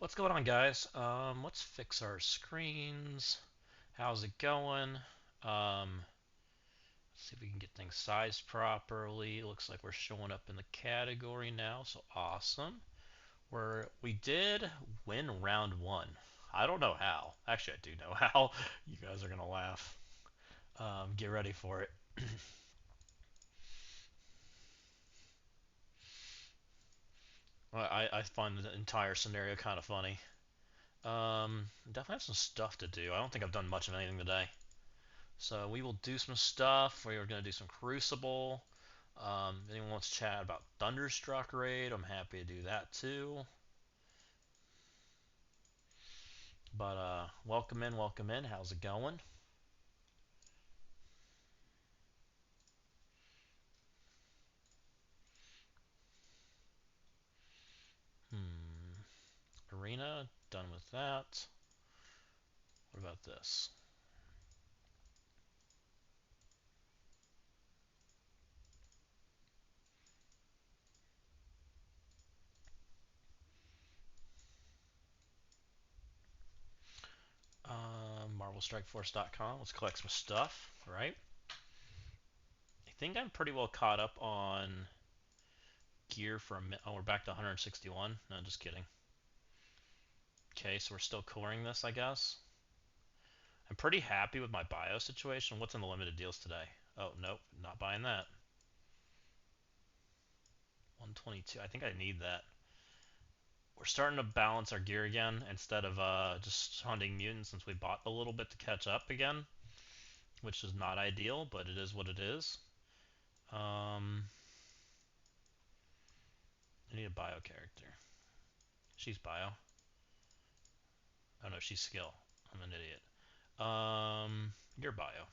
What's going on, guys? Let's fix our screens. How's it going? Let's see if we can get things sized properly. Looks like we're showing up in the category now, so awesome. We did win round one. I don't know how. Actually, I do know how. You guys are gonna laugh. Get ready for it. I find the entire scenario kind of funny. Definitely have some stuff to do. I don't think I've done much of anything today. So we will do some stuff. We are going to do some Crucible. If anyone wants to chat about Thunderstruck Raid, I'm happy to do that too. But welcome in, welcome in. How's it going? Arena, done with that. What about this? MarvelStrikeForce.com. Let's collect some stuff, right? I think I'm pretty well caught up on gear for a minute. Oh, we're back to 161. No, just kidding. Okay, so we're still coring this, I guess. I'm pretty happy with my bio situation. What's in the limited deals today? Oh, nope, not buying that. 122. I think I need that. We're starting to balance our gear again instead of just hunting mutants since we bought a little bit to catch up again, which is not ideal, but it is what it is. I need a bio character. She's bio. Oh no, she's skill. I'm an idiot. Your bio.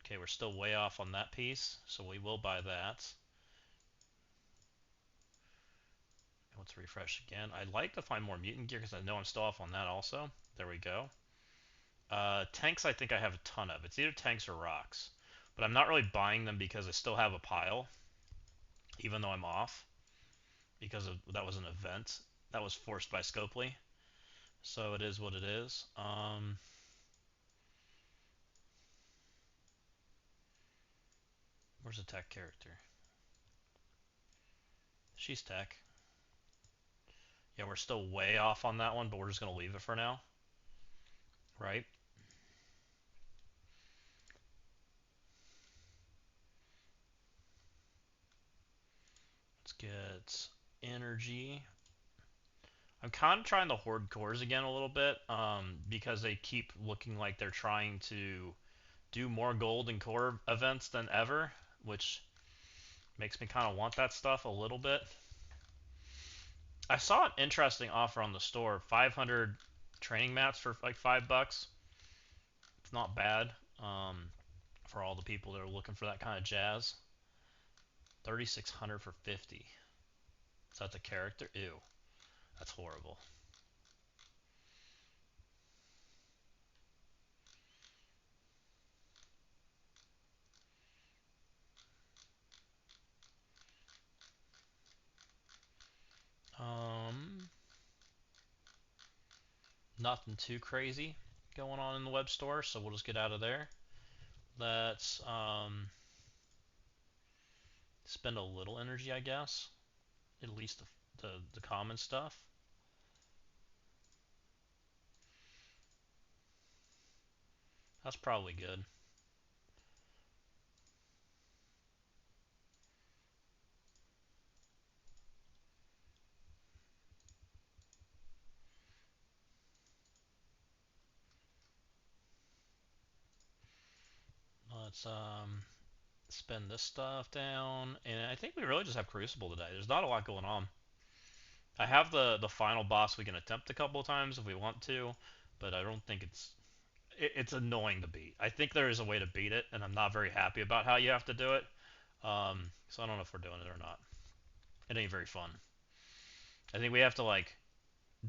Okay, we're still way off on that piece, so we will buy that. Let's refresh again. I'd like to find more mutant gear because I know I'm still off on that also. There we go. Tanks I think I have a ton of. It's either tanks or rocks. But I'm not really buying them because I still have a pile, even though I'm off. Because that was an event. That was forced by Scopely. So it is what it is. Where's the tech character? She's tech. Yeah, we're still way off on that one, but we're just going to leave it for now. Right? Let's get energy. I'm kind of trying to hoard cores again a little bit because they keep looking like they're trying to do more gold and core events than ever, which makes me kind of want that stuff a little bit. I saw an interesting offer on the store, 500 training mats for like $5. It's not bad for all the people that are looking for that kind of jazz. 3,600 for 50. Is that the character? Ew, that's horrible. Um, Nothing too crazy going on in the web store, so we'll just get out of there. Let's spend a little energy, I guess. At least the common stuff. That's probably good. Let's spend this stuff down, and I think we really just have Crucible today. There's not a lot going on. I have the final boss we can attempt a couple of times if we want to, but I don't think it's annoying to beat. I think there is a way to beat it, and I'm not very happy about how you have to do it. So I don't know if we're doing it or not. It ain't very fun. I think we have to like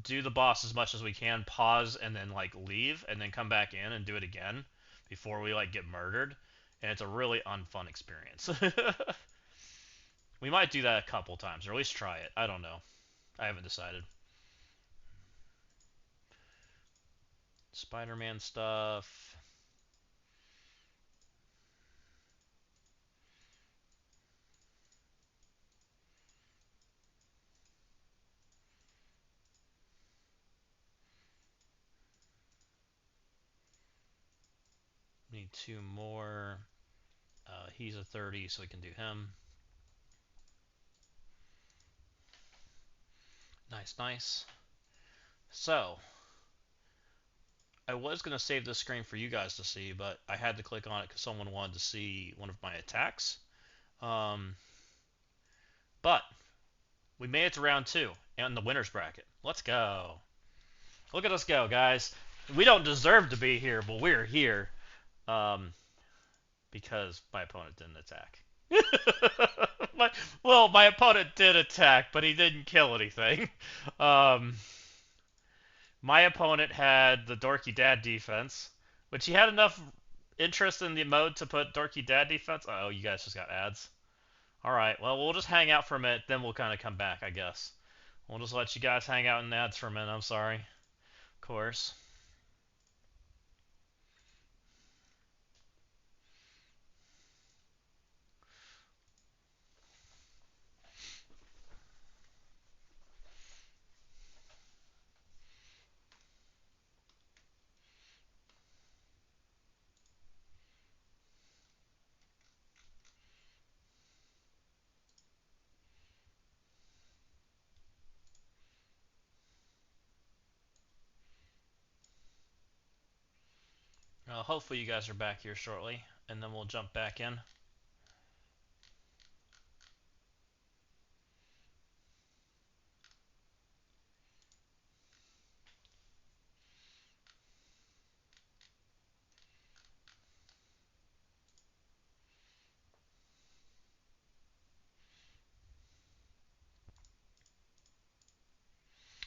do the boss as much as we can, pause, and then like leave, and then come back in and do it again before we like get murdered. And it's a really unfun experience. We might do that a couple times, or at least try it. I don't know. I haven't decided. Spider-Man stuff. Need two more. He's a 30, so we can do him. Nice, nice. So, I was going to save this screen for you guys to see, but I had to click on it because someone wanted to see one of my attacks. Um, but, we made it to round 2, and the winner's bracket. Let's go. Look at us go, guys. We don't deserve to be here, but we're here. Um, because my opponent didn't attack. my opponent did attack, but he didn't kill anything. Um, my opponent had the Dorky Dad defense, which he had enough interest in the mode to put Dorky Dad defense. Oh, you guys just got ads. Alright, well, we'll just hang out for a minute, then we'll kind of come back, I guess. We'll just let you guys hang out in ads for a minute, I'm sorry. Of course. Hopefully you guys are back here shortly, and then we'll jump back in.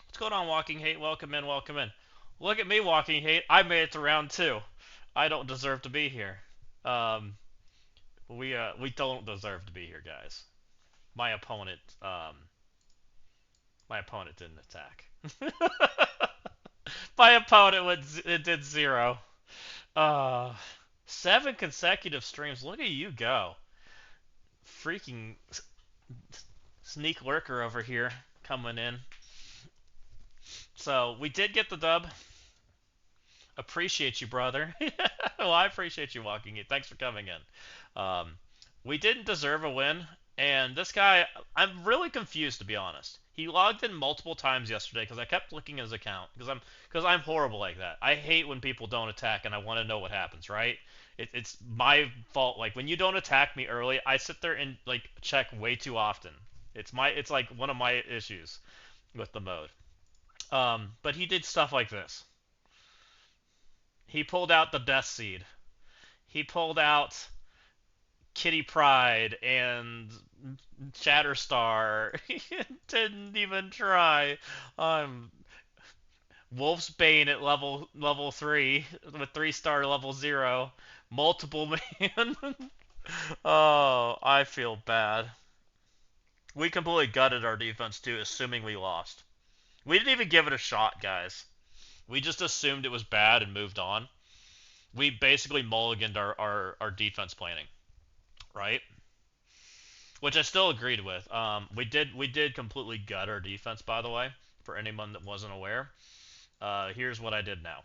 What's going on, Walking Hate? Welcome in, welcome in. Look at me, Walking Hate. I made it to round 2. I don't deserve to be here. Um, we don't deserve to be here, guys. My opponent, my opponent didn't attack. My opponent it did 0. Uh, 7 consecutive streams. Look at you go. Freaking sneak lurker over here coming in. So we did get the dub. Appreciate you, brother. Well, I appreciate you walking in. Thanks for coming in. We didn't deserve a win, and this guy, I'm really confused to be honest. He logged in multiple times yesterday because I kept looking at his account because I'm horrible like that. I hate when people don't attack and I want to know what happens. Right? It's my fault. Like when you don't attack me early, I sit there and like check way too often. It's like one of my issues with the mode. But he did stuff like this. He pulled out the Death Seed. He pulled out Kitty Pryde and Shatterstar. He didn't even try. Um, Wolf's Bane at level 3 with 3-star level 0. Multiple man. Oh, I feel bad. We completely gutted our defense too, assuming we lost. We didn't even give it a shot, guys. We just assumed it was bad and moved on. We basically mulliganed our defense planning, right? Which I still agreed with. We did completely gut our defense, by the way, for anyone that wasn't aware. Here's what I did now,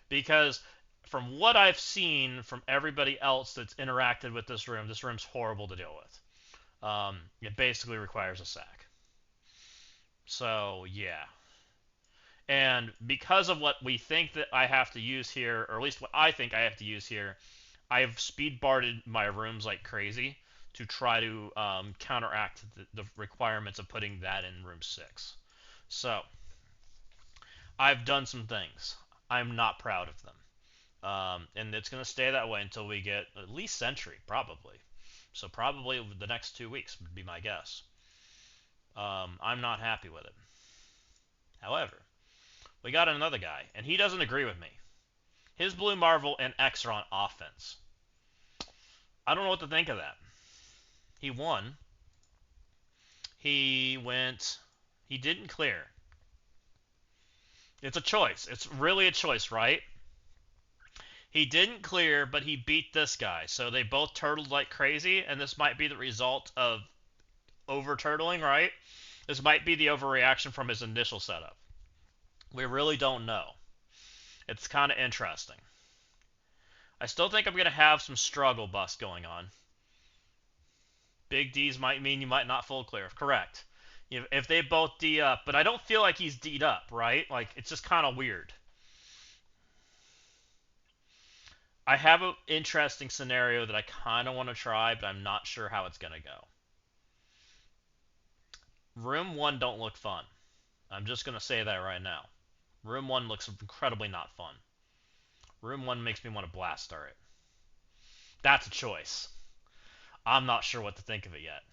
because from what I've seen from everybody else that's interacted with this room's horrible to deal with. It basically requires a sack. So yeah, and because of what we think that I have to use here, or at least what I think I have to use here, I've speed barded my rooms like crazy to try to counteract the requirements of putting that in room 6. So, I've done some things. I'm not proud of them. And it's going to stay that way until we get at least Sentry, probably. So probably over the next 2 weeks would be my guess. I'm not happy with it. However, we got another guy, and he doesn't agree with me. His Blue Marvel and X are on offense. I don't know what to think of that. He won. He went He didn't clear. It's a choice. It's really a choice, right? He didn't clear, but he beat this guy. So they both turtled like crazy, and this might be the result of over turtling, right? This might be the overreaction from his initial setup. We really don't know. It's kind of interesting. I still think I'm going to have some struggle bus going on. Big D's might mean you might not full clear. Correct. If they both D up, but I don't feel like he's D'd up, right? Like, it's just kind of weird. I have an interesting scenario that I kind of want to try, but I'm not sure how it's going to go. Room 1 don't look fun. I'm just going to say that right now. Room 1 looks incredibly not fun. Room 1 makes me want to blast start it. That's a choice. I'm not sure what to think of it yet.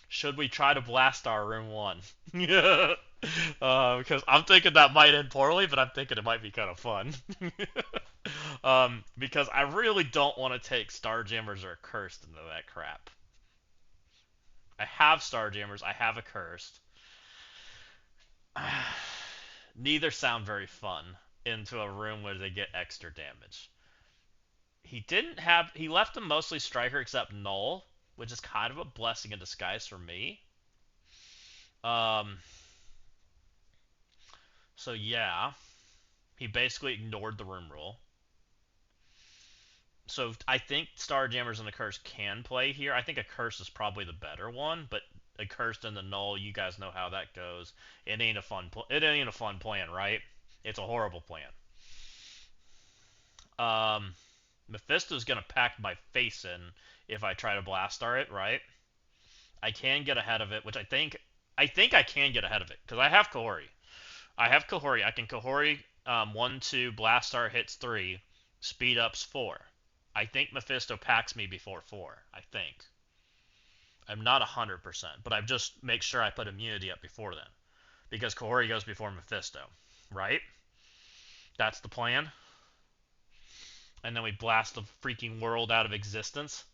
Should we try to blast our room 1? Because I'm thinking that might end poorly, but I'm thinking it might be kind of fun. Because I really don't want to take Starjammers or Cursed into that crap. I have Starjammers, I have a Cursed. Neither sound very fun into a room where they get extra damage. He left them mostly Striker except Null, which is kind of a blessing in disguise for me. Um, so yeah, he basically ignored the room rule. So I think Starjammers and a Curse can play here. I think a Curse is probably the better one, but a Cursed and the Null, you guys know how that goes. It ain't a fun plan, right? It's a horrible plan. Mephisto's gonna pack my face in if I try to blast star it, right? I can get ahead of it, which I think I can get ahead of it because I have Kahori. I can Kahori 1, 2, blast star hits 3, speed ups 4. I think Mephisto packs me before 4. I think. I'm not 100%, but I just make sure I put immunity up before then because Kahori goes before Mephisto, right? That's the plan. And then we blast the freaking world out of existence.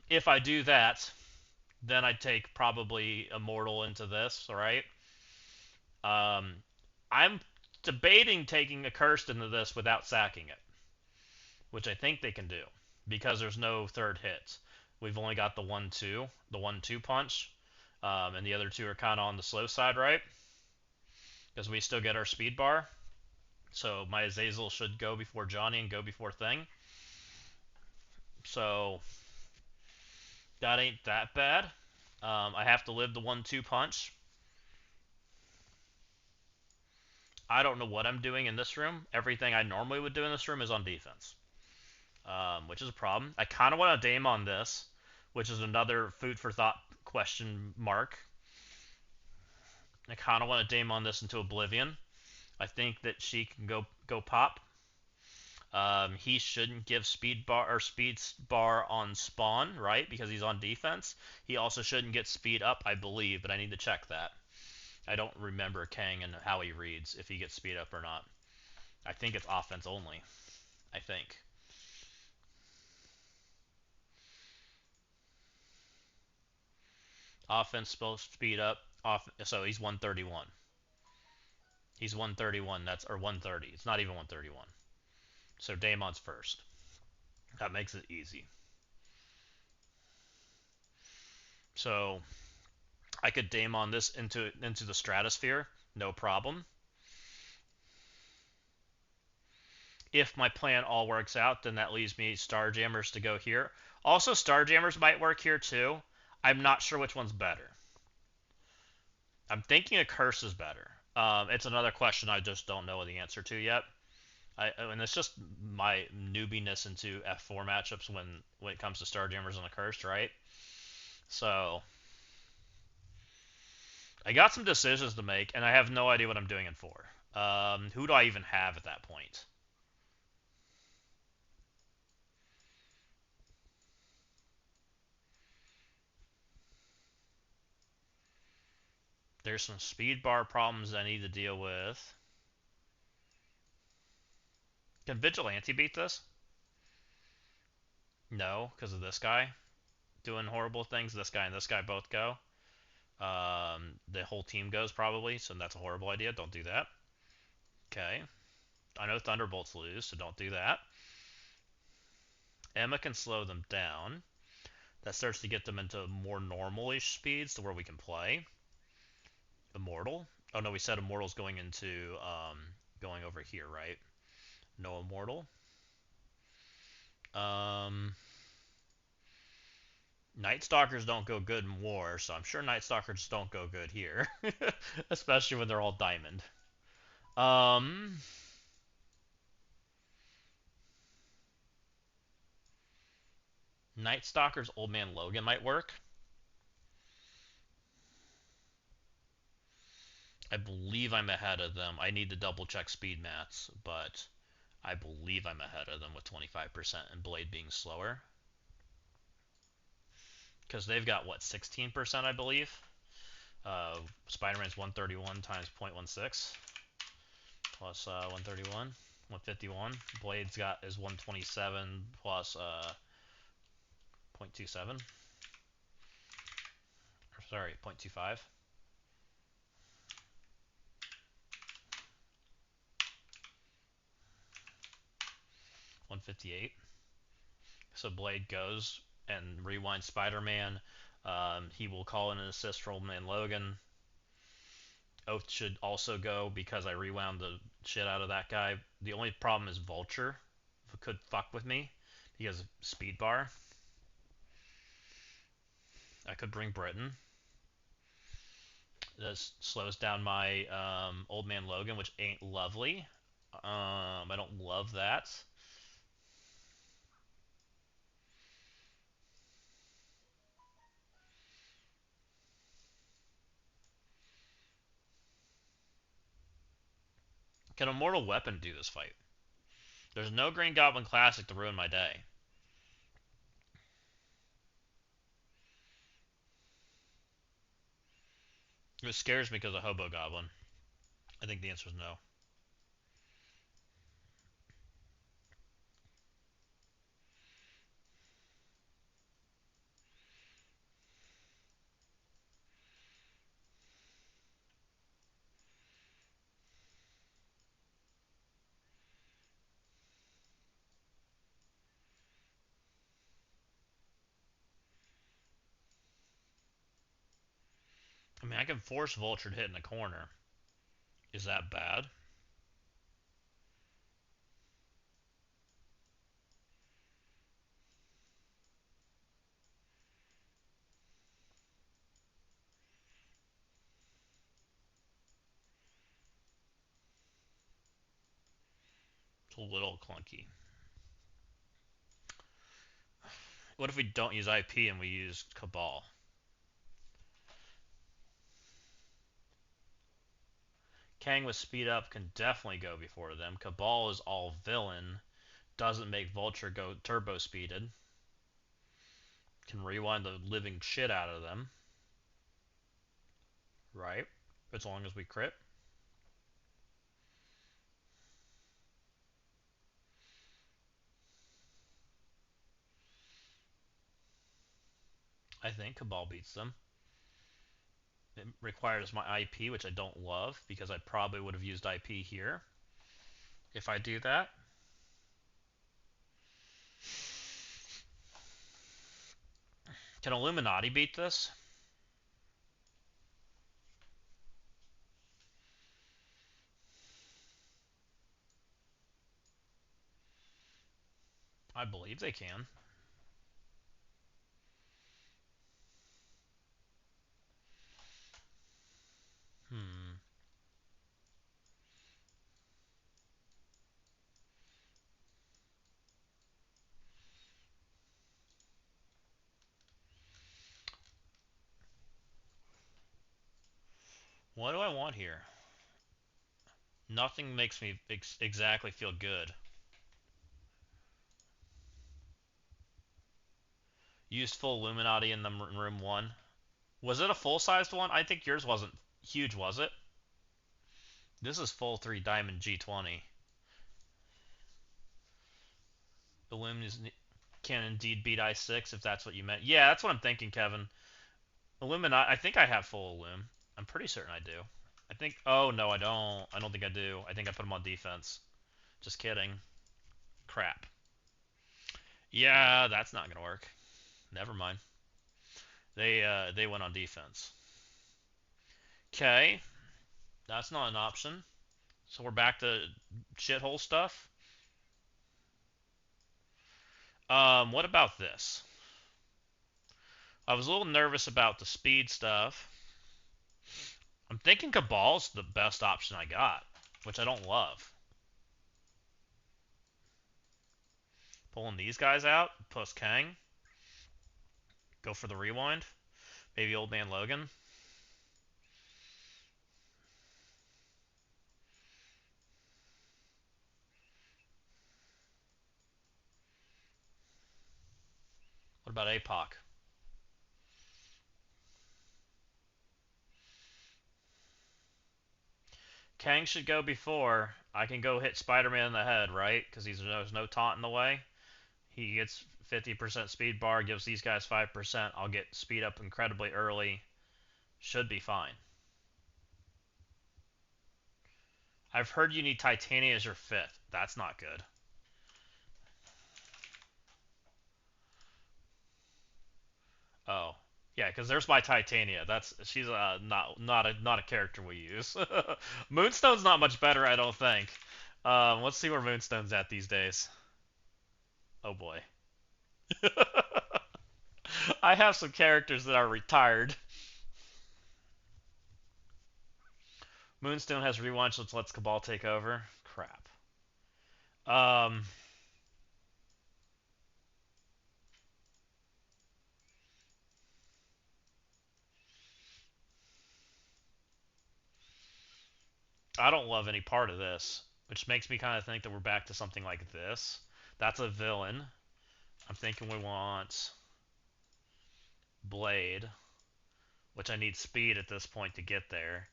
If I do that, then I'd take probably Immortal into this, alright? I'm debating taking a Cursed into this without sacking it, which I think they can do, because there's no third hit. We've only got the 1-2, the 1-2 punch, and the other two are kind of on the slow side, right? Because we still get our speed bar. So my Azazel should go before Johnny and go before Thing. So that ain't that bad. I have to live the 1-2 punch. I don't know what I'm doing in this room. Everything I normally would do in this room is on defense, which is a problem. I kind of want to Dame on this, which is another food for thought question mark. I kind of want to Dame on this into Oblivion. I think that she can go pop. He shouldn't give speed bar on spawn, right? Because he's on defense. He also shouldn't get speed up, I believe, but I need to check that. I don't remember Kang and how he reads, if he gets speed up or not. I think it's offense only. I think. Offense supposed speed up. So he's 131. He's 131. Or 130. It's not even 131. So Damon's first. That makes it easy. So I could Damon this into the stratosphere, no problem. If my plan all works out, then that leaves me Starjammers to go here. Also, Starjammers might work here too. I'm not sure which one's better. I'm thinking a Curse is better. It's another question I just don't know the answer to yet. And it's just my newbiness into F4 matchups when it comes to Starjammers and a Cursed, right? So I got some decisions to make, and I have no idea what I'm doing in 4. Who do I even have at that point? There's some speed bar problems I need to deal with. Can Vigilante beat this? No, because of this guy doing horrible things. This guy and this guy both go. The whole team goes probably, so that's a horrible idea. Don't do that. Okay. I know Thunderbolts lose, so don't do that. Emma can slow them down. That starts to get them into more normal-ish speeds to where we can play. Immortal. Oh no, we said Immortal's going into going over here, right? No Immortal. Night Stalkers don't go good in war, so I'm sure Night Stalkers don't go good here. Especially when they're all diamond. Um, Night Stalker's Old Man Logan might work. I believe I'm ahead of them. I need to double check speed mats, but I believe I'm ahead of them with 25% and Blade being slower. Because they've got, what, 16%, I believe? Spider-Man's 131 times 0.16 plus 131, 151. Blade's got is 127 plus 0.27. Sorry, 0.25. 158. So Blade goes and rewinds Spider-Man. He will call in an assist for Old Man Logan. Oath should also go because I rewound the shit out of that guy. The only problem is Vulture could fuck with me because of speed bar. I could bring Britain. This slows down my Old Man Logan, which ain't lovely. I don't love that. Can a mortal weapon do this fight? There's no Green Goblin Classic to ruin my day. It scares me because of Hobo Goblin. I think the answer is no. I mean, I can force Vulture to hit in the corner. Is that bad? It's a little clunky. What if we don't use IP and we use Cabal? Kang with speed up can definitely go before them. Cabal is all villain. Doesn't make Vulture go turbo speeded. Can rewind the living shit out of them. Right? As long as we crit. I think Cabal beats them. It requires my IP, which I don't love, because I probably would have used IP here. If I do that. Can Illuminati beat this? I believe they can. Hmm. What do I want here? Nothing makes me exactly feel good. Used full Illuminati in the room 1. Was it a full-sized one? I think yours wasn't huge, was it? This is full 3 diamond G20. Illum can indeed beat I6 if that's what you meant. Yeah, that's what I'm thinking, Kevin. Illuminati. I think I have full Illum. I'm pretty certain I do. I think. Oh no, I don't. I don't think I do. I think I put them on defense. Just kidding. Crap. Yeah, that's not gonna work. Never mind. They went on defense. Okay, that's not an option. So we're back to shithole stuff. What about this? I was a little nervous about the speed stuff. I'm thinking Cabal's the best option I got, which I don't love. Pulling these guys out, plus Kang. Go for the rewind. Maybe Old Man Logan. What about APOC? Kang should go before. I can go hit Spider-Man in the head, right? Because there's no taunt in the way. He gets 50% speed bar, gives these guys 5%. I'll get speed up incredibly early. Should be fine. I've heard you need Titania as your fifth. That's not good. Oh, yeah, because there's my Titania. She's not a character we use. Moonstone's not much better, I don't think. Let's see where Moonstone's at these days. Oh boy. I have some characters that are retired. Moonstone has rewind, so let's Cabal take over. Crap. Um, I don't love any part of this, which makes me kind of think that we're back to something like this. That's a villain. I'm thinking we want Blade, which I need speed at this point to get there.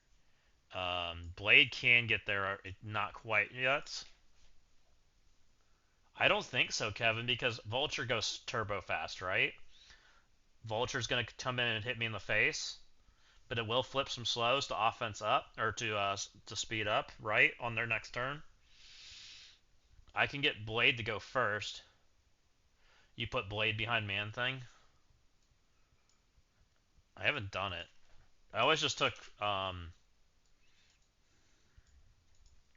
Blade can get there, not quite yet. I don't think so, Kevin, because Vulture goes turbo fast, right? Vulture's gonna come in and hit me in the face, but it will flip some slows to offense up or to speed up, right, on their next turn. I can get Blade to go first. You put Blade behind Man Thing. I haven't done it. I always just took I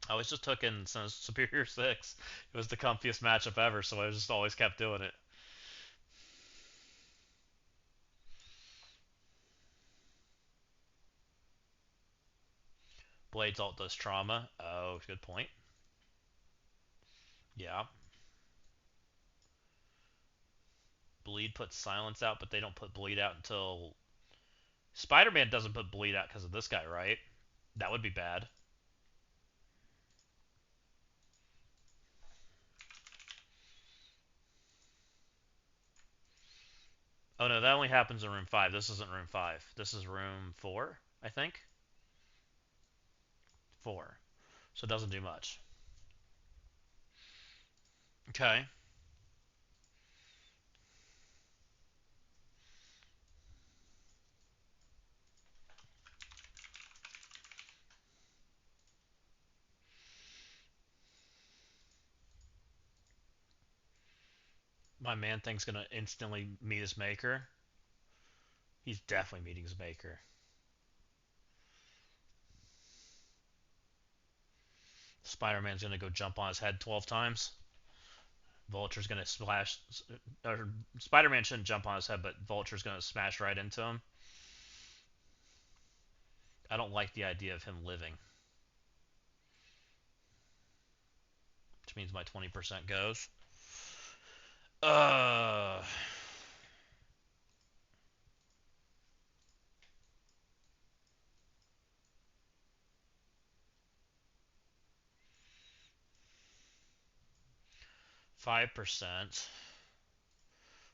always just took in since Superior 6. It was the comfiest matchup ever, so I just always kept doing it. Blade's alt does trauma. Oh, good point. Yeah. Bleed puts silence out, but they don't put bleed out until Spider-Man doesn't put bleed out because of this guy, right? That would be bad. Oh no, that only happens in room 5. This isn't room 5. This is room 4, I think. 4. So it doesn't do much. Okay. My Man Thing's gonna instantly meet his maker. He's definitely meeting his maker. Spider-Man's gonna go jump on his head 12 times. Vulture's gonna splash. Or Spider-Man shouldn't jump on his head, but Vulture's gonna smash right into him. I don't like the idea of him living, which means my 20% goes. 5%.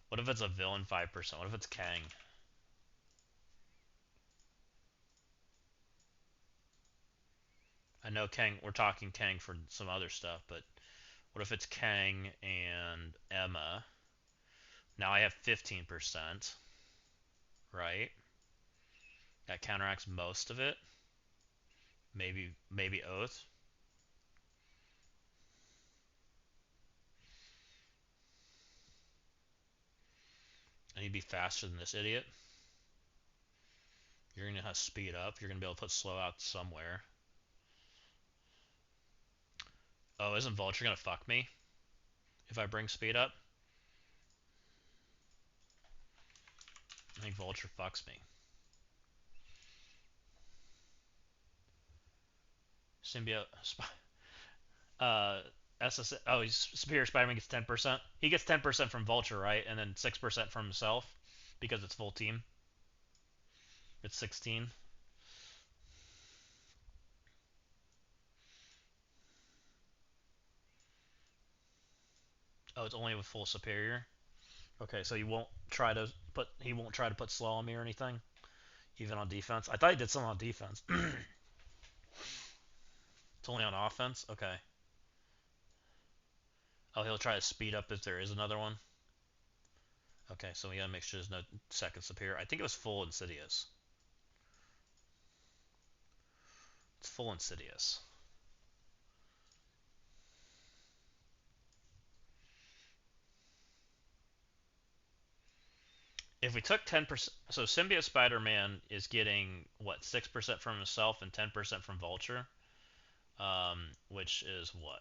What if it's a villain 5%? What if it's Kang? I know Kang, we're talking Kang for some other stuff, but what if it's Kang and Emma? Now I have 15%, right? That counteracts most of it. Maybe Oath. And he'd be faster than this idiot. You're gonna have speed up. You're gonna be able to put slow out somewhere. Oh, isn't Vulture gonna fuck me if I bring speed up? I think Vulture fucks me. Symbiote. SS. Oh, he's Superior Spider-Man gets 10%. He gets 10% from Vulture, right? And then 6% from himself because it's full team. It's 16. Oh, it's only with full Superior. Okay, so he won't try to put slow on me or anything, even on defense. I thought he did something on defense. It's only on offense. Okay. Oh, he'll try to speed up if there is another one. Okay, so we gotta make sure there's no second Superior. I think it was full Insidious. It's full Insidious. If we took 10%, so Symbiote Spider-Man is getting what, 6% from himself and 10% from Vulture, which is what?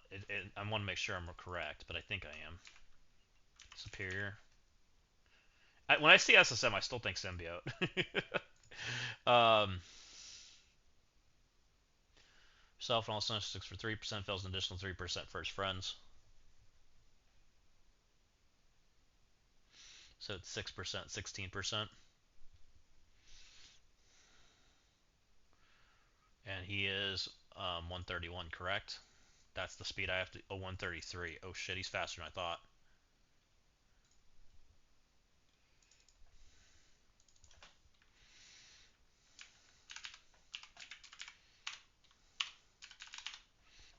I want to make sure I'm correct, but I think I am. Superior. When I see SSM, I still think Symbiote. um, Self and all statistics for 3%, fails an additional 3% for his friends. So it's 6%, 16%. And he is 131, correct? That's the speed I have to. Oh, 133. Oh shit, he's faster than I thought.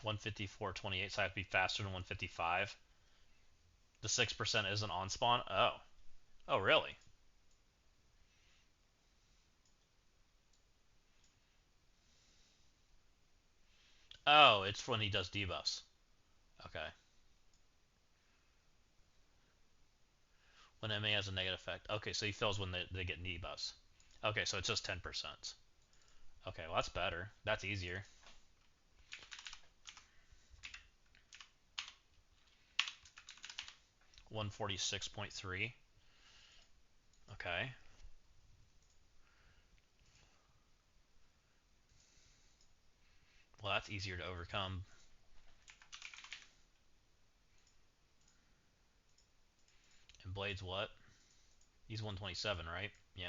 154.28, so I have to be faster than 155. The 6% isn't on spawn? Oh. Oh, really? Oh, it's when he does debuffs. Okay. When MA has a negative effect. Okay, so he fails when they get debuffs. Okay, so it's just 10%. Okay, well that's better. That's easier. 146.3. Okay. Well, that's easier to overcome. And Blade's what? He's 127, right? Yeah.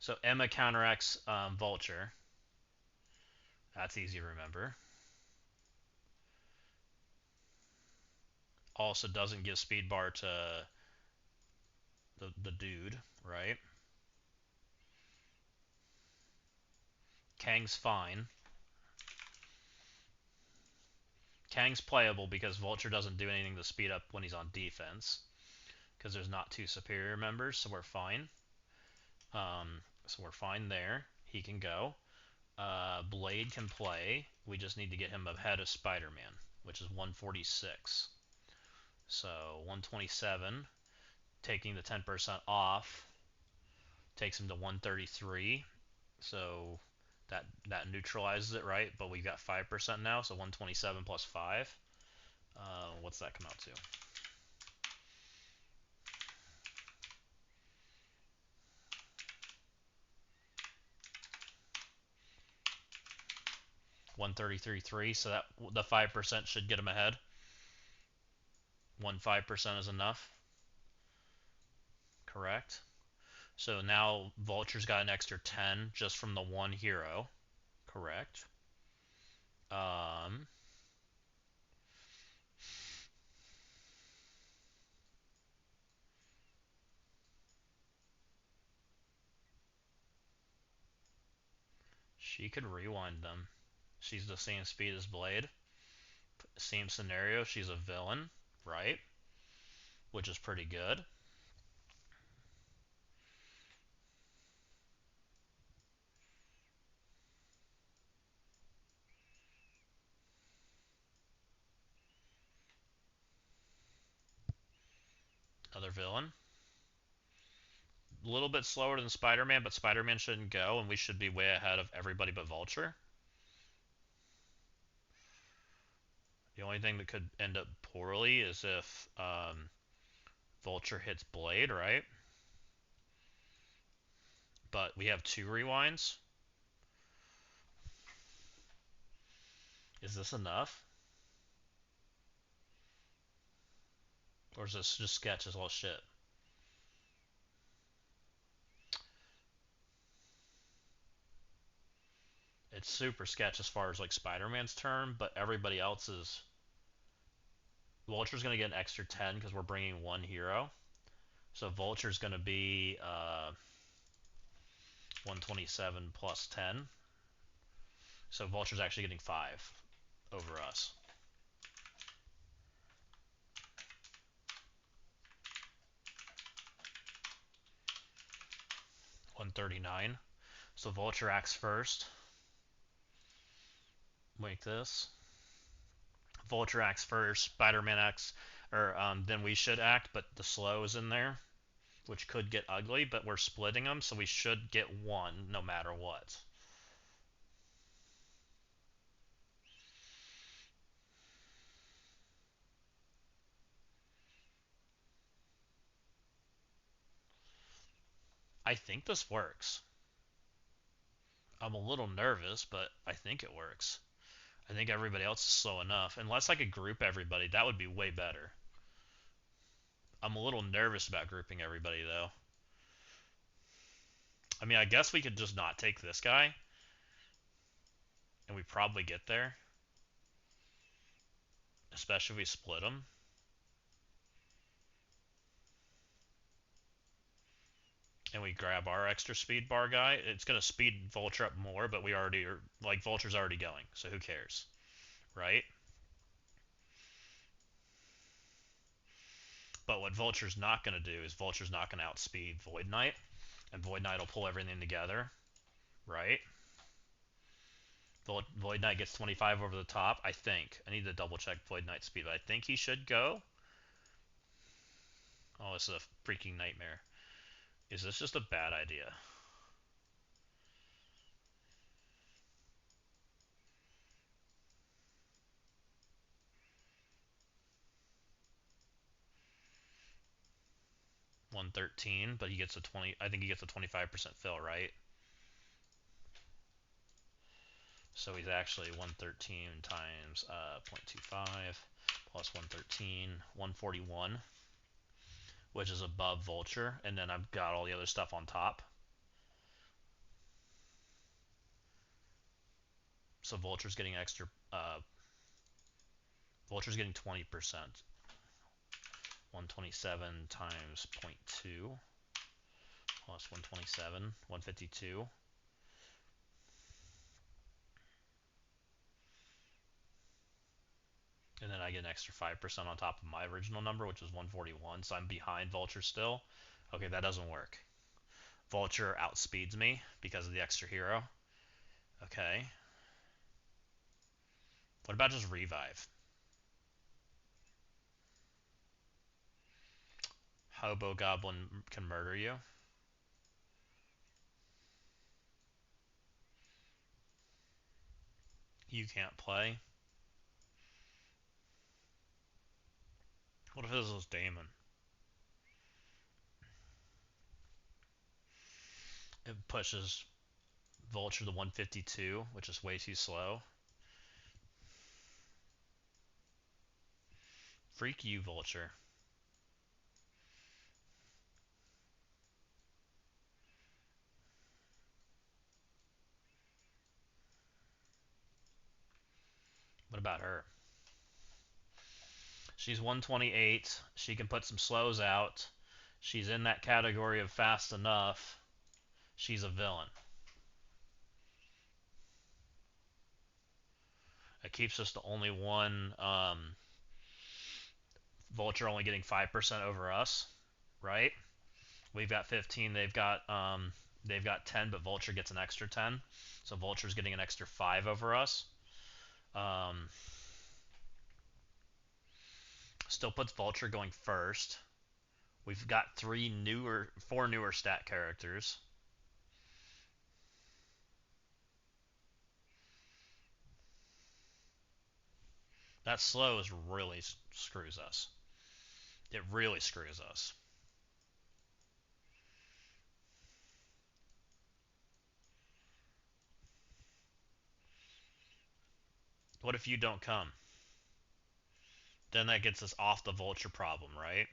So Emma counteracts Vulture. That's easy to remember. Also doesn't give speed bar to the dude, right? Kang's fine. Kang's playable because Vulture doesn't do anything to speed up when he's on defense. Because there's not two superior members, so we're fine. So we're fine there. He can go. Blade can play. We just need to get him ahead of Spider-Man, which is 146. So 127, taking the 10% off, takes him to 133. So that neutralizes it, right? But we've got 5% now, so 127 plus 5. What's that come out to? 133.3. So that the 5% should get him ahead. 5% is enough. Correct. So now Vulture's got an extra 10 just from the one hero. Correct. Um, she could rewind them. She's the same speed as Blade. Same scenario. She's a villain, right? Which is pretty good. villain. A little bit slower than Spider-Man, but Spider-Man shouldn't go, and we should be way ahead of everybody but Vulture. The only thing that could end up poorly is if Vulture hits Blade, right? But we have 2 rewinds. Is this enough? Or is this just sketch as well shit? It's super sketch as far as like Spider-Man's turn, but everybody else's. Vulture's gonna get an extra 10 because we're bringing 1 hero. So Vulture's gonna be 127 plus 10. So Vulture's actually getting 5 over us. $139. So Vulture acts first. Like this. Vulture acts first. Spider-Man acts, or then we should act, but the slow is in there, which could get ugly. But we're splitting them, so we should get 1 no matter what. I think this works. I'm a little nervous, but I think it works. I think everybody else is slow enough. Unless I could group everybody, that would be way better. I'm a little nervous about grouping everybody, though. I mean, I guess we could just not take this guy, and we probably get there. Especially if we split them. And we grab our extra speed bar guy. It's going to speed Vulture up more, but we already are, like, Vulture's already going, so who cares? Right? But what Vulture's not going to do is Vulture's not going to outspeed Void Knight, and Void Knight will pull everything together, right? Void Knight gets 25 over the top, I think. I need to double check Void Knight's speed, but I think he should go. Oh, this is a freaking nightmare. Is this just a bad idea? $113, but he gets a 20. I think he gets a 25% fill, right? So he's actually 113 times 0.25 plus 113, 141, which is above Vulture, and then I've got all the other stuff on top. So Vulture's getting extra. Vulture's getting 20%. 127 times 0.2 plus 127, 152. And then I get an extra 5% on top of my original number, which was 141, so I'm behind Vulture still. Okay, that doesn't work. Vulture outspeeds me because of the extra hero. Okay. What about just revive? Hobo Goblin can murder you. You can't play. What if this is Damon? It pushes Vulture to 152, which is way too slow. Freak you, Vulture. What about her? She's 128. She can put some slows out. She's in that category of fast enough. She's a villain. It keeps us to only 1. Vulture only getting 5% over us, right? We've got 15. They've got 10, but Vulture gets an extra 10. So Vulture's getting an extra 5 over us. Still puts Vulture going first, We've got four newer stat characters. That slow is really screws us. It really screws us. What if you don't come? Then that gets us off the vulture problem, right?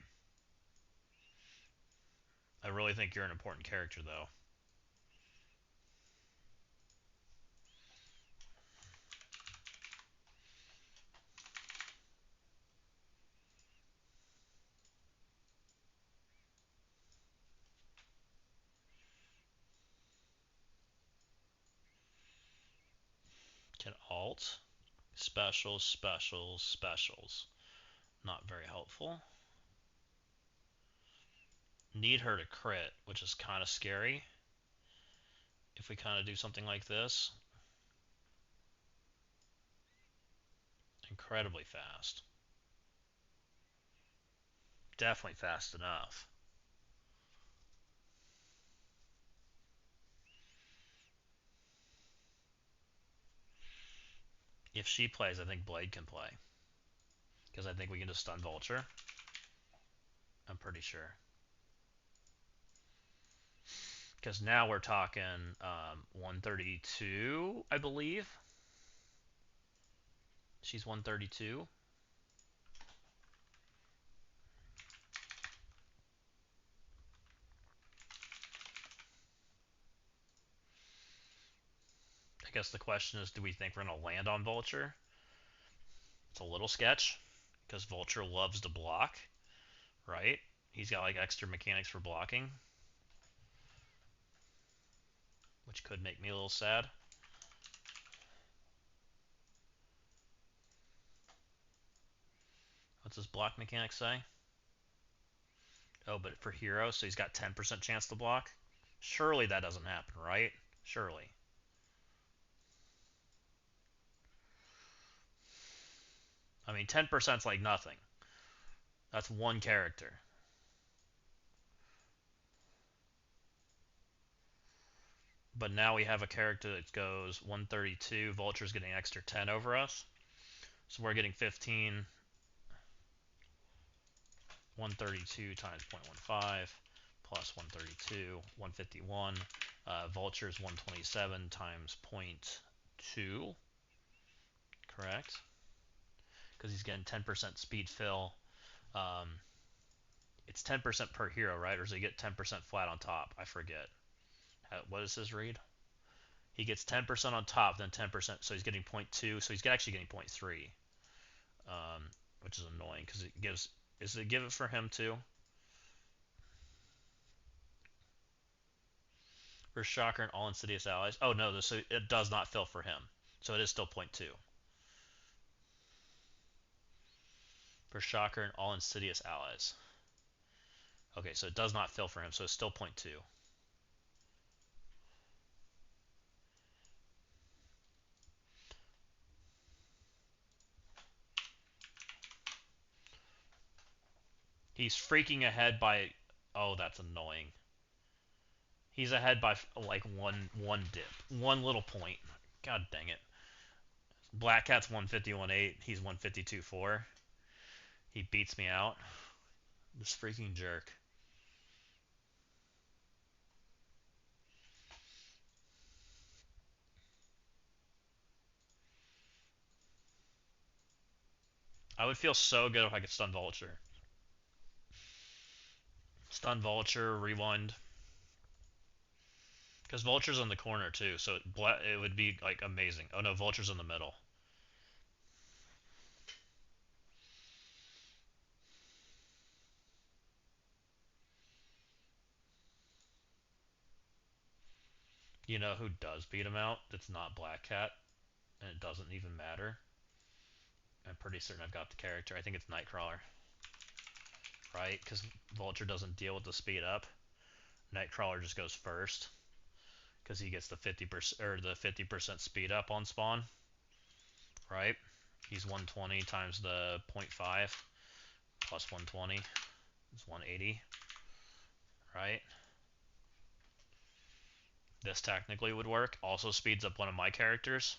I really think you're an important character, though. Can alt. Specials, specials, specials. Not very helpful. Need her to crit, which is kind of scary. If we kind of do something like this. Incredibly fast. Definitely fast enough. If she plays, I think Blade can play. Because I think we can just stun Vulture. I'm pretty sure. Because now we're talking 132, I believe. She's 132. I guess the question is, do we think we're going to land on Vulture? It's a little sketch, because Vulture loves to block, right? He's got like extra mechanics for blocking, which could make me a little sad. What's his block mechanic say? Oh, but for hero, so he's got 10% chance to block? Surely that doesn't happen, right? Surely. I mean, 10% is like nothing. That's one character. But now we have a character that goes 132. Vulture's getting extra 10 over us. So we're getting 15. 132 times 0.15 plus 132, 151. Vulture's 127 times 0.2. Correct. Because he's getting 10% speed fill. It's 10% per hero, right? Or does he get 10% flat on top? I forget. What does this read? He gets 10% on top, then 10%. So he's getting 0.2. So he's actually getting 0.3, which is annoying because it gives. Is it give it for him too? For Shocker and all Insidious allies. Oh no, so it does not fill for him. So it is still 0.2. For Shocker and all Insidious allies. Okay, so it does not fill for him, so it's still 0.2. He's freaking ahead by... Oh, that's annoying. He's ahead by like one dip. One little point. God dang it. Black Cat's 151.8. He's 152.4. He beats me out. This freaking jerk. I would feel so good if I could stun Vulture. Stun Vulture, rewind. Because Vulture's in the corner too, so it would be like amazing. Oh no, Vulture's in the middle. You know who does beat him out? That's not Black Cat, and it doesn't even matter. I'm pretty certain I've got the character. I think it's Nightcrawler, right? Because Vulture doesn't deal with the speed up. Nightcrawler just goes first because he gets the 50% or the 50% speed up on spawn, right? He's 120 times the 0.5 plus 120. It's 180, right? This technically would work. Also speeds up one of my characters.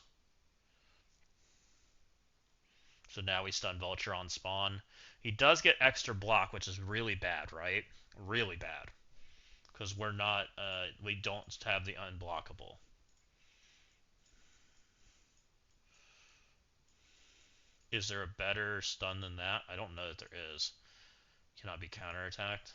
So now we stun Vulture on spawn. He does get extra block, which is really bad, right? Really bad. Because we're not, we don't have the unblockable. Is there a better stun than that? I don't know that there is. Cannot be counterattacked.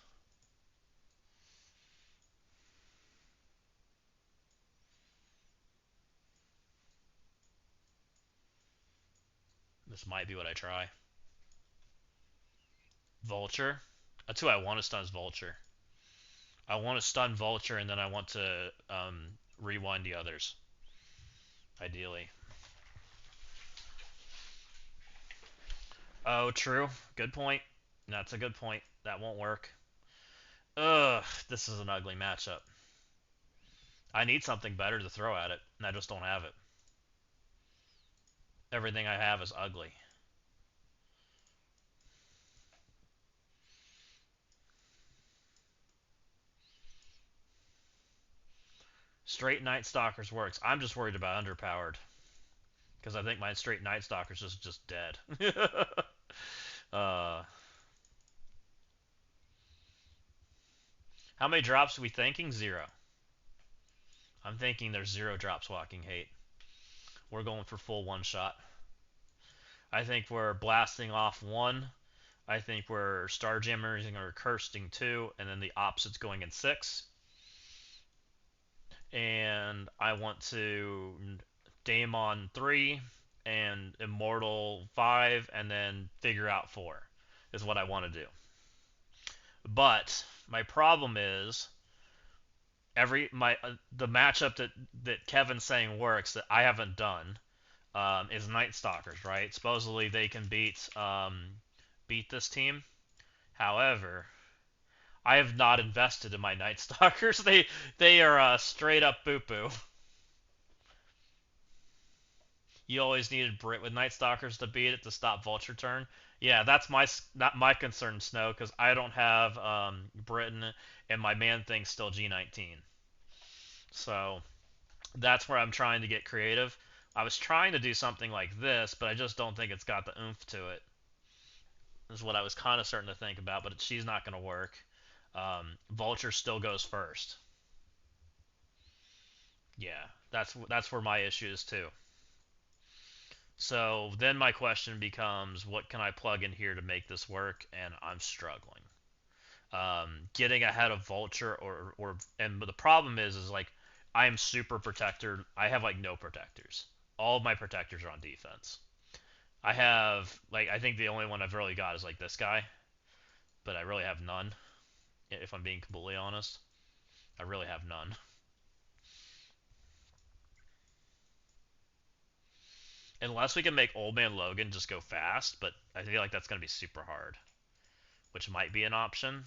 This might be what I try. Vulture. That's who I want to stun is Vulture. I want to stun Vulture and then I want to rewind the others. Ideally. Oh, true. Good point. That's a good point. That won't work. Ugh, this is an ugly matchup. I need something better to throw at it, and I just don't have it. Everything I have is ugly. Straight Night Stalkers works. I'm just worried about underpowered. Because I think my straight Night Stalkers is just dead. uh, how many drops are we thinking? 0. I'm thinking there's 0 drops walking hate. We're going for full one shot. I think we're blasting off 1. I think we're Starjamming or Cursing 2, and then the opposite's going in 6. And I want to Daemon 3 and Immortal 5, and then figure out 4 is what I want to do. But my problem is the matchup that Kevin's saying works that I haven't done is Night Stalkers, right? Supposedly they can beat this team. However, I have not invested in my Night Stalkers. They are straight up poo poo. You always needed Brit with Night Stalkers to beat it to stop Vulture turn. Yeah, that's not my concern, Snow, because I don't have Britain and my man thing's still G19. So that's where I'm trying to get creative. I was trying to do something like this, but I just don't think it's got the oomph to it. Is what I was kind of starting to think about, but she's not going to work. Vulture still goes first. Yeah, that's where my issue is too. So then my question becomes, what can I plug in here to make this work? And I'm struggling. Getting ahead of Vulture and the problem is like I am super protector. I have like no protectors. All of my protectors are on defense. I have like I think the only one I've really got is like this guy, but I really have none. If I'm being completely honest, I really have none. Unless we can make Old Man Logan just go fast, but I feel like that's going to be super hard, which might be an option.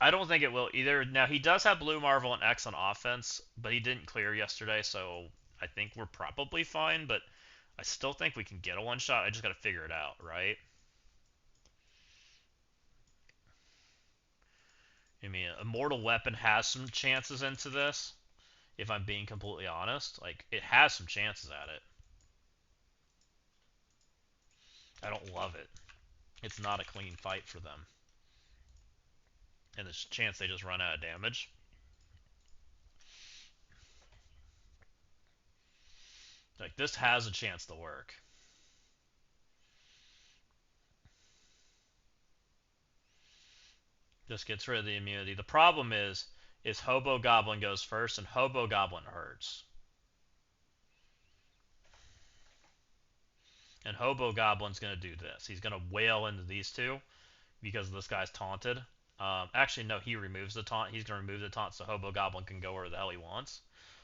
I don't think it will either. Now, he does have Blue Marvel and X on offense, but he didn't clear yesterday, so I think we're probably fine, but I still think we can get a one-shot. I just got to figure it out, right? I mean, Immortal Weapon has some chances into this, if I'm being completely honest. Like, it has some chances at it. I don't love it. It's not a clean fight for them. And there's a chance they just run out of damage. Like, this has a chance to work. Just gets rid of the immunity. The problem is Hobo Goblin goes first, and Hobo Goblin hurts. And Hobo Goblin's going to do this. He's going to wail into these two because this guy's taunted. Actually, no, he removes the taunt. He's going to remove the taunt so Hobo Goblin can go where the hell he wants.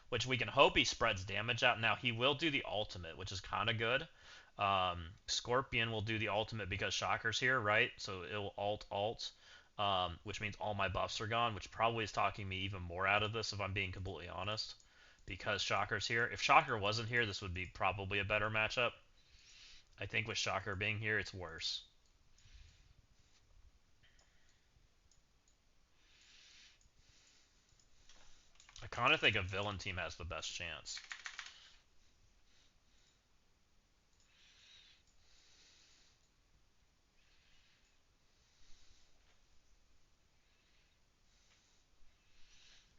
Which we can hope he spreads damage out. Now, he will do the ultimate, which is kind of good. Scorpion will do the ultimate because Shocker's here, right? So it'll alt, which means all my buffs are gone, which probably is talking me even more out of this if I'm being completely honest. Because Shocker's here. If Shocker wasn't here, this would be probably a better matchup. I think with Shocker being here, it's worse. I kind of think a villain team has the best chance.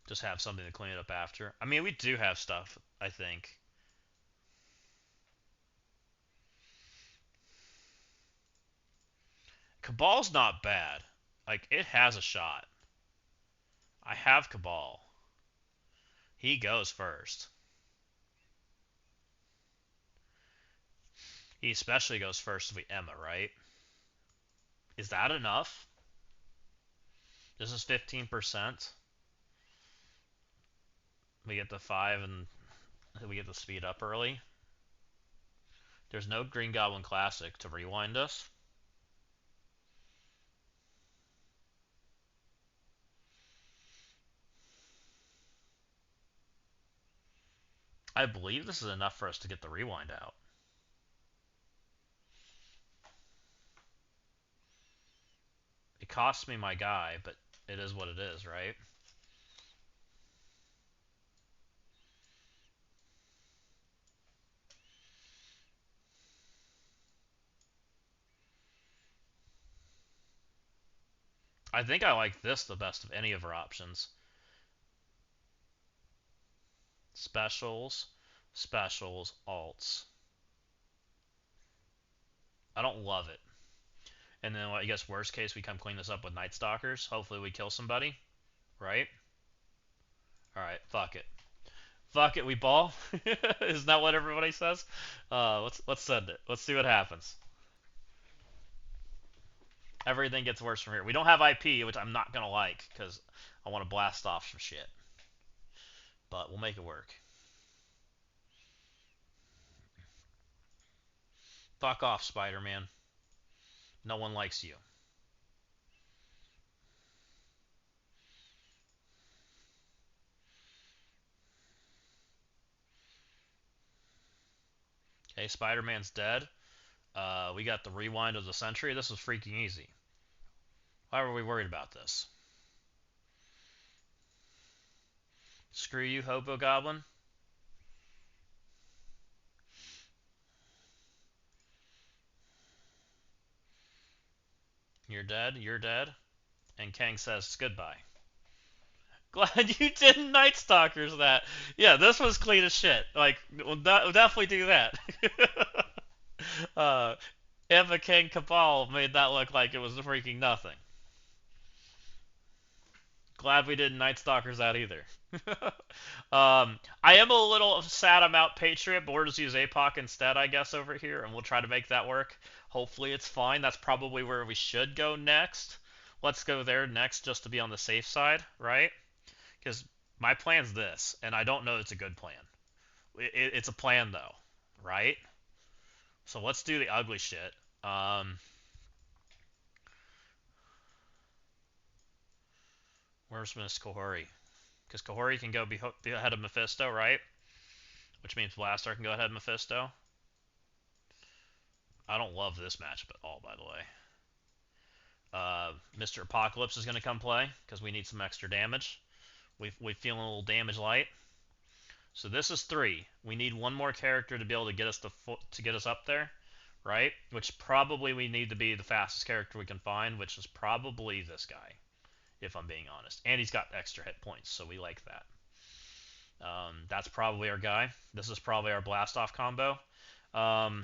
Just have something to clean it up after. I mean, we do have stuff, I think. Cabal's not bad. Like, it has a shot. I have Cabal. He goes first. He especially goes first if we Emma, right? Is that enough? This is 15%. We get the 5 and we get the speed up early. There's no Green Goblin Classic to rewind us. I believe this is enough for us to get the rewind out. It costs me my guy, but it is what it is, right? I think I like this the best of any of our options. Specials, specials, alts. I don't love it. And then I guess worst case we come clean this up with Night Stalkers. Hopefully we kill somebody, right? All right, fuck it. Fuck it, we ball. Isn't that what everybody says? Let's send it. Let's see what happens. Everything gets worse from here. We don't have IP, which I'm not gonna like because I want to blast off some shit. But we'll make it work. Fuck off, Spider-Man. No one likes you. Okay, Spider-Man's dead. We got the rewind of the century. This is freaking easy. Why were we worried about this? Screw you, Hobo Goblin. You're dead. You're dead. And Kang says goodbye. Glad you didn't Night Stalkers that. Yeah, this was clean as shit. Like, we'll definitely do that. uh, Eva King Cabal made that look like it was freaking nothing. Glad we didn't Night Stalkers that either. I am a little sad I'm out Patriot, but we'll just use APOC instead, I guess, over here, and we'll try to make that work. Hopefully it's fine. That's probably where we should go next. Let's go there next just to be on the safe side, right? Because my plan's this, and I don't know it's a good plan. It's a plan, though, right? So let's do the ugly shit. Where's Miss Kahori? Because Kahori can go be ahead of Mephisto, right? Which means Blastar can go ahead of Mephisto. I don't love this matchup at all, by the way. Mr. Apocalypse is going to come play because we need some extra damage. We feeling a little damage light. So this is 3. We need one more character to be able to get us to get us up there, right? Which probably we need to be the fastest character we can find, which is probably this guy, if I'm being honest. And he's got extra hit points, so we like that. That's probably our guy. This is probably our blast off combo. I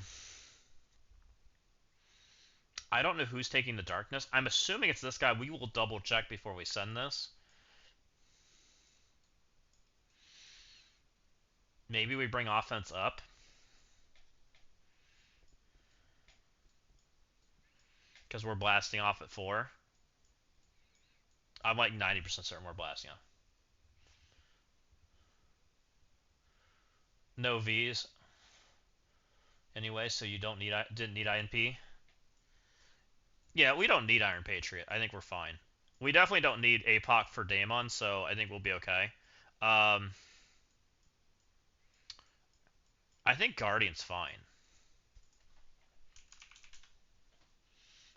don't know who's taking the darkness. I'm assuming it's this guy. We will double check before we send this. Maybe we bring offense up. Because we're blasting off at 4. I'm like 90% certain we're blasting off. No V's. Anyway, so you didn't need INP. Yeah, we don't need Iron Patriot. I think we're fine. We definitely don't need APOC for Daemon, so I think we'll be okay. I think Guardian's fine.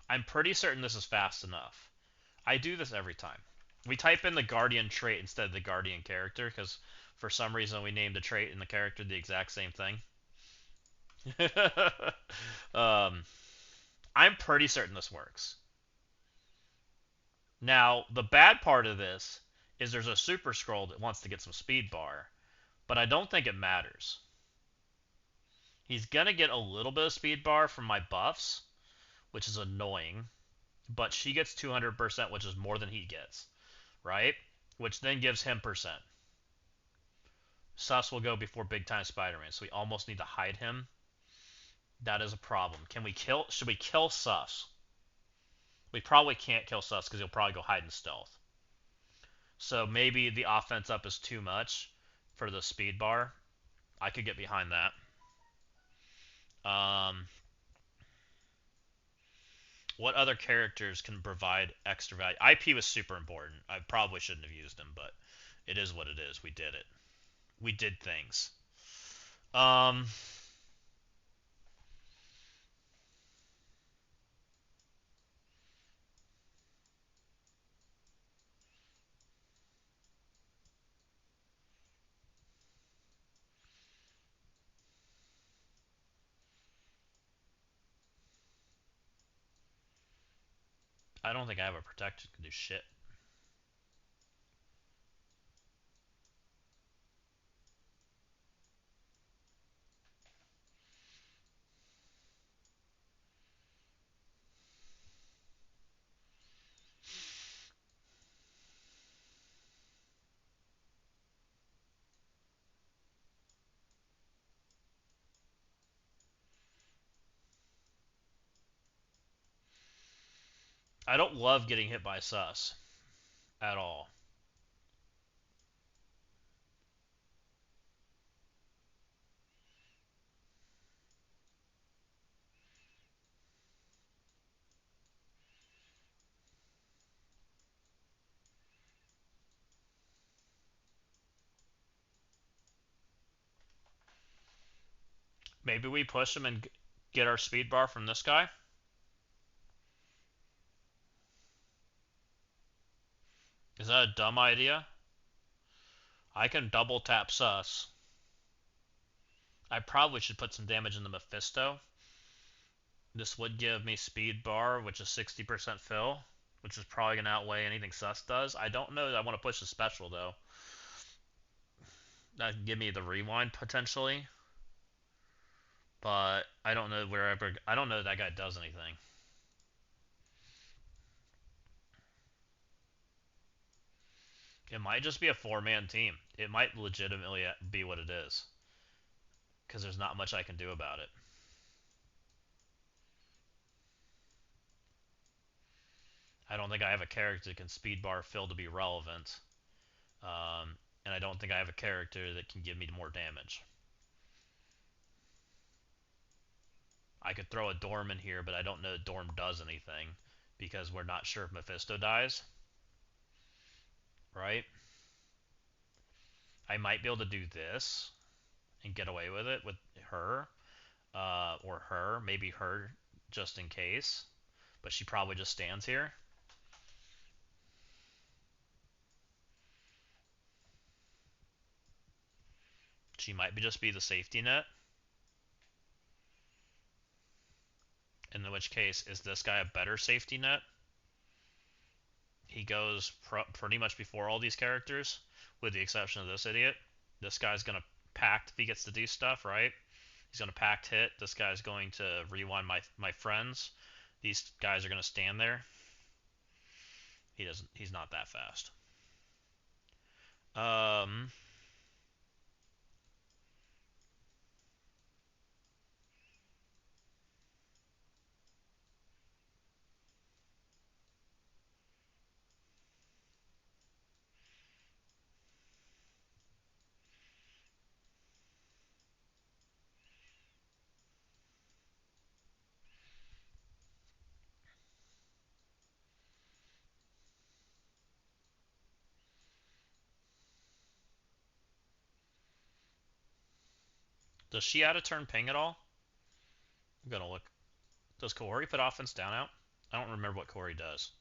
I'm pretty certain this is fast enough. I do this every time. We type in the Guardian trait instead of the Guardian character because for some reason we named the trait and the character the exact same thing. um, I'm pretty certain this works. Now, the bad part of this is there's a Super Scroll that wants to get some speed bar, but I don't think it matters. He's gonna get a little bit of speed bar from my buffs, which is annoying, but she gets 200%, which is more than he gets, right? Which then gives him percent. Sus will go before Big Time Spider-Man, so we almost need to hide him. That is a problem. Should we kill Sus? We probably can't kill Sus because he'll probably go hide in stealth. So maybe the offense up is too much for the speed bar. I could get behind that. What other characters can provide extra value? IP was super important. I probably shouldn't have used him, but it is what it is. We did it. We did things. Um, I don't think I have a protector that can do shit. I don't love getting hit by sus at all. Maybe we push him and get our speed bar from this guy. Is that a dumb idea? I can double tap sus. I probably should put some damage in the Mephisto. This would give me speed bar, which is 60% fill, which is probably going to outweigh anything sus does. I don't know that I want to push the special, though. That could give me the rewind, potentially. But I don't know wherever... I don't know that guy does anything. It might just be a four-man team. It might legitimately be what it is. Because there's not much I can do about it. I don't think I have a character that can speed bar fill to be relevant. And I don't think I have a character that can give me more damage. I could throw a Dorm in here, but I don't know Dorm does anything because we're not sure if Mephisto dies. Right? I might be able to do this and get away with it with her. Or her. Maybe her just in case. But she probably just stands here. She might just be the safety net. In which case, is this guy a better safety net? He goes pretty much before all these characters, with the exception of this idiot. This guy's gonna pact if he gets to do stuff, right? He's gonna pact hit. This guy's going to rewind my friends. These guys are gonna stand there. He doesn't. He's not that fast. Um. Does she add a turn ping at all? I'm gonna look. Does Kaori put offense down out? I don't remember what Corey does.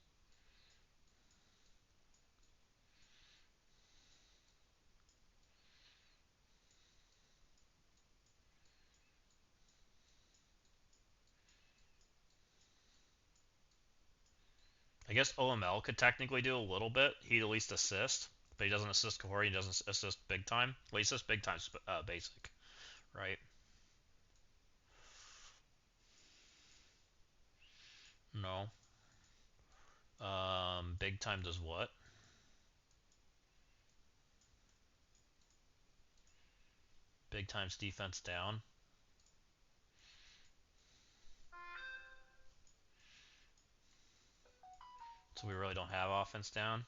I guess OML could technically do a little bit. He'd at least assist, but he doesn't assist Corey. He doesn't assist big time. Well, he assists big time basic, right? No. Big time does what? Big time's defense down. So we really don't have offense down.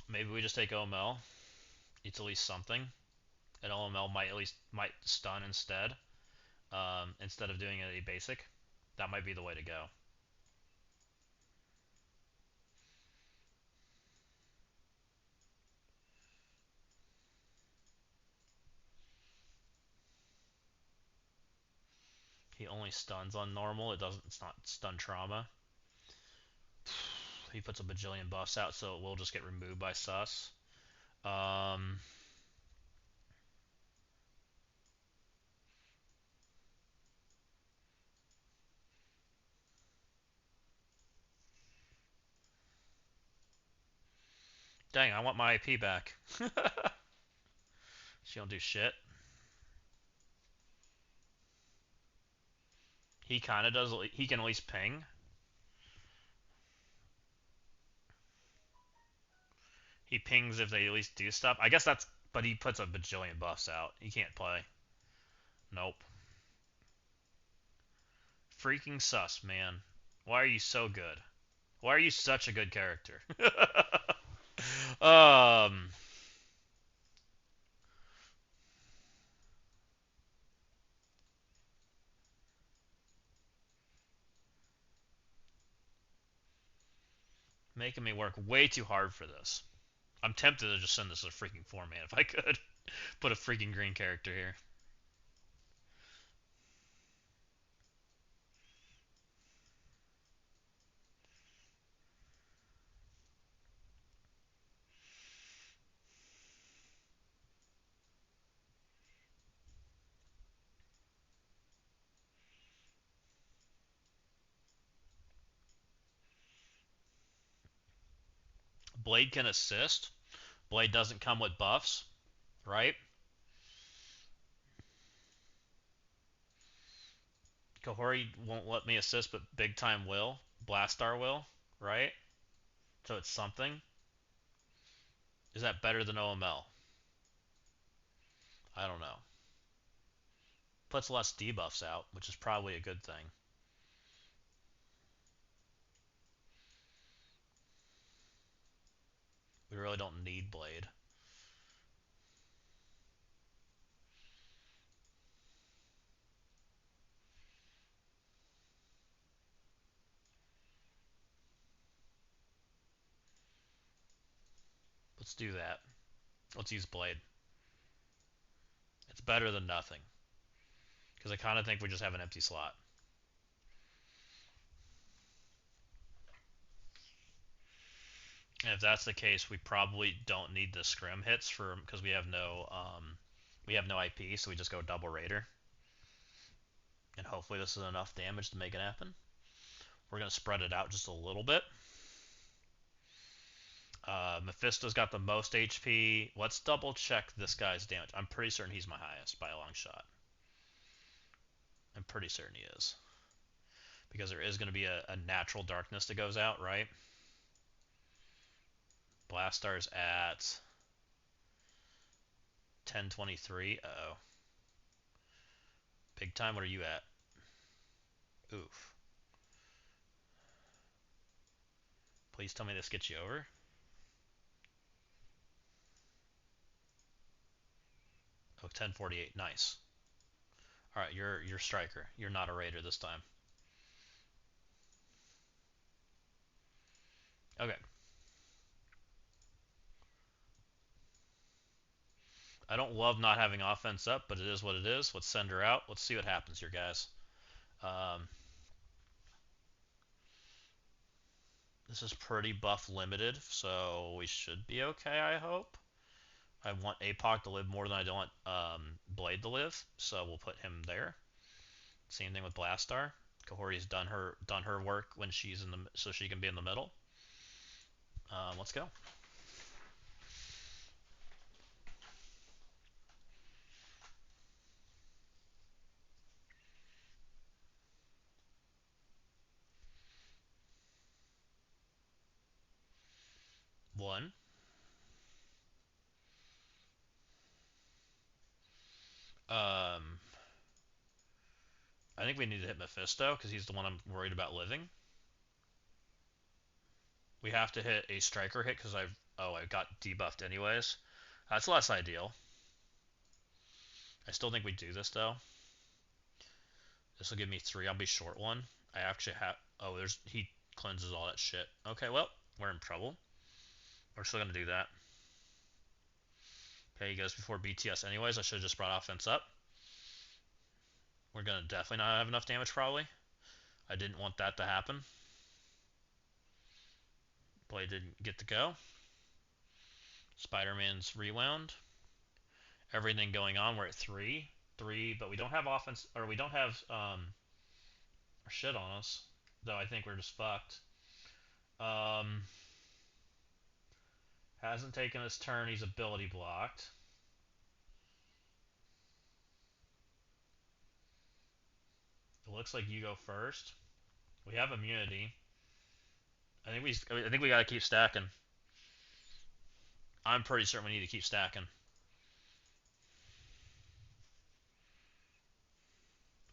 Maybe we just take OML. It's at least something. And OML might stun instead of doing a basic. That might be the way to go. He only stuns on normal. It's not stun trauma. He puts a bajillion buffs out, so it will just get removed by sus. Um, Dang, I want my IP back. She don't do shit. He kind of does. He can at least ping. He pings if they at least do stuff. I guess that's. But he puts a bajillion buffs out. He can't play. Nope. Freaking sus, man. Why are you so good? Why are you such a good character? um, Making me work way too hard for this. I'm tempted to just send this as a freaking 4-man if I could. Put a freaking green character here. Blade can assist. Blade doesn't come with buffs, right? Kahori won't let me assist, but Big Time will. Blastar will, right? So it's something. Is that better than OML? I don't know. Puts less debuffs out, which is probably a good thing. We really don't need Blade. Let's do that. Let's use Blade. It's better than nothing. Because I kind of think we just have an empty slot. And if that's the case, we probably don't need the scrim hits for because we have no IP, so we just go double raider. And hopefully this is enough damage to make it happen. We're gonna spread it out just a little bit. Mephisto's got the most HP. Let's double check this guy's damage. I'm pretty certain he's my highest by a long shot. I'm pretty certain he is. Because there is going to be a natural darkness that goes out, right? Blastar's at 1023. Uh-oh. Big time, what are you at? Oof. Please tell me this gets you over. Oh, 1048. Nice. Alright, you're striker. You're not a raider this time. Okay. I don't love not having offense up, but it is what it is. Let's send her out. Let's see what happens here, guys. This is pretty buff limited, so we should be okay, I hope. I want APOC to live more than I want Blade to live, so we'll put him there. Same thing with Blastar. Kahori's done her work when she's in the so she can be in the middle. Let's go. One. I think we need to hit Mephisto because he's the one I'm worried about living. We have to hit a striker hit because I got debuffed anyways. That's less ideal. I still think we do this though. This will give me 3. I'll be short 1. I actually have. Oh, he cleanses all that shit. Okay, well, we're in trouble. We're still gonna do that. Okay, he goes before BTS anyways. I should have just brought offense up. We're gonna definitely not have enough damage probably. I didn't want that to happen. Blade didn't get to go. Spider-Man's rewound. Everything going on. We're at 3, but we don't have offense, or we don't have shit on us. Though I think we're just fucked. Hasn't taken his turn. He's ability blocked. It looks like you go first. We have immunity. I think we gotta keep stacking. I'm pretty certain we need to keep stacking.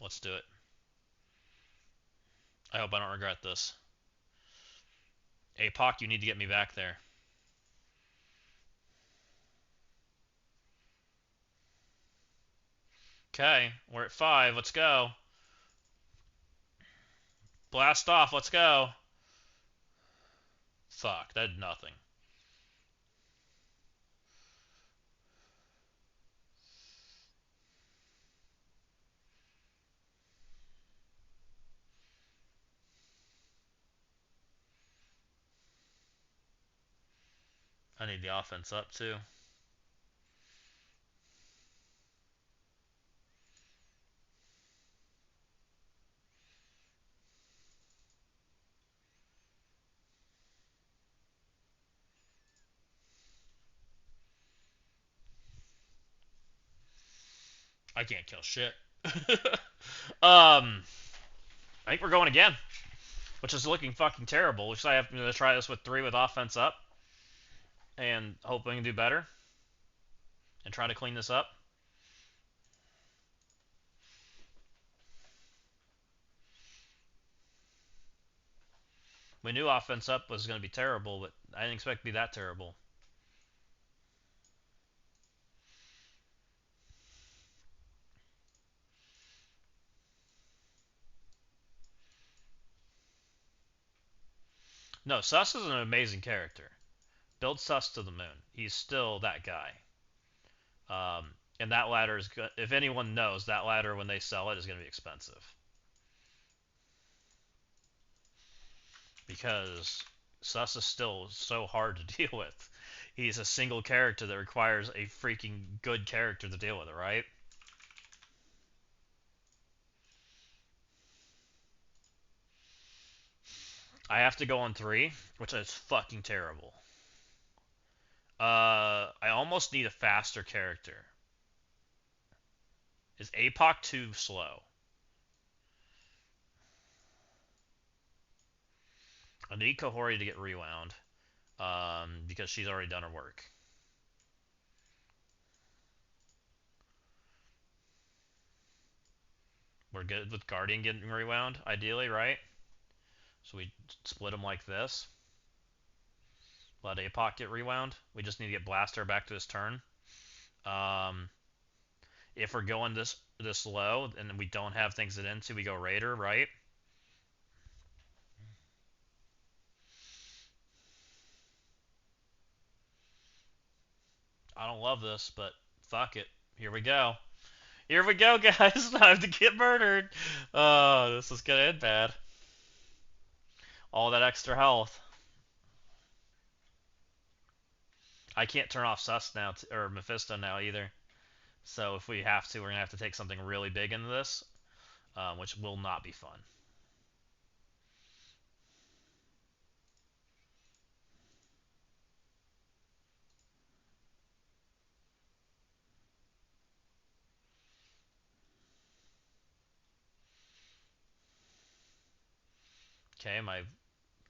Let's do it. I hope I don't regret this. APOC, you need to get me back there. Okay, we're at 5. Let's go. Blast off. Let's go. Fuck, that did nothing. I need the offense up too. I can't kill shit. I think we're going again, which is looking fucking terrible. Looks like I have to try this with 3 with offense up and hope we can do better and try to clean this up. We knew offense up was going to be terrible, but I didn't expect it to be that terrible. No, Sus is an amazing character. Build Sus to the moon. He's still that guy. And that ladder is good. If anyone knows, that ladder when they sell it is going to be expensive. Because Sus is still so hard to deal with. He's a single character that requires a freaking good character to deal with it, right? I have to go on 3, which is fucking terrible. I almost need a faster character. Is APOC too slow? I need Kahori to get rewound. Because she's already done her work. We're good with Guardian getting rewound, ideally, right? So we split them like this. Let APOC get rewound. We just need to get Blaster back to his turn. If we're going this low and we don't have things that into, we go Raider, right? I don't love this, but Fuck it. Here we go. Here we go, guys. Time to get murdered. Oh, this is gonna end bad. All that extra health. I can't turn off Sus now, or Mephisto now either. So if we have to, we're gonna have to take something really big into this, which will not be fun. Okay, my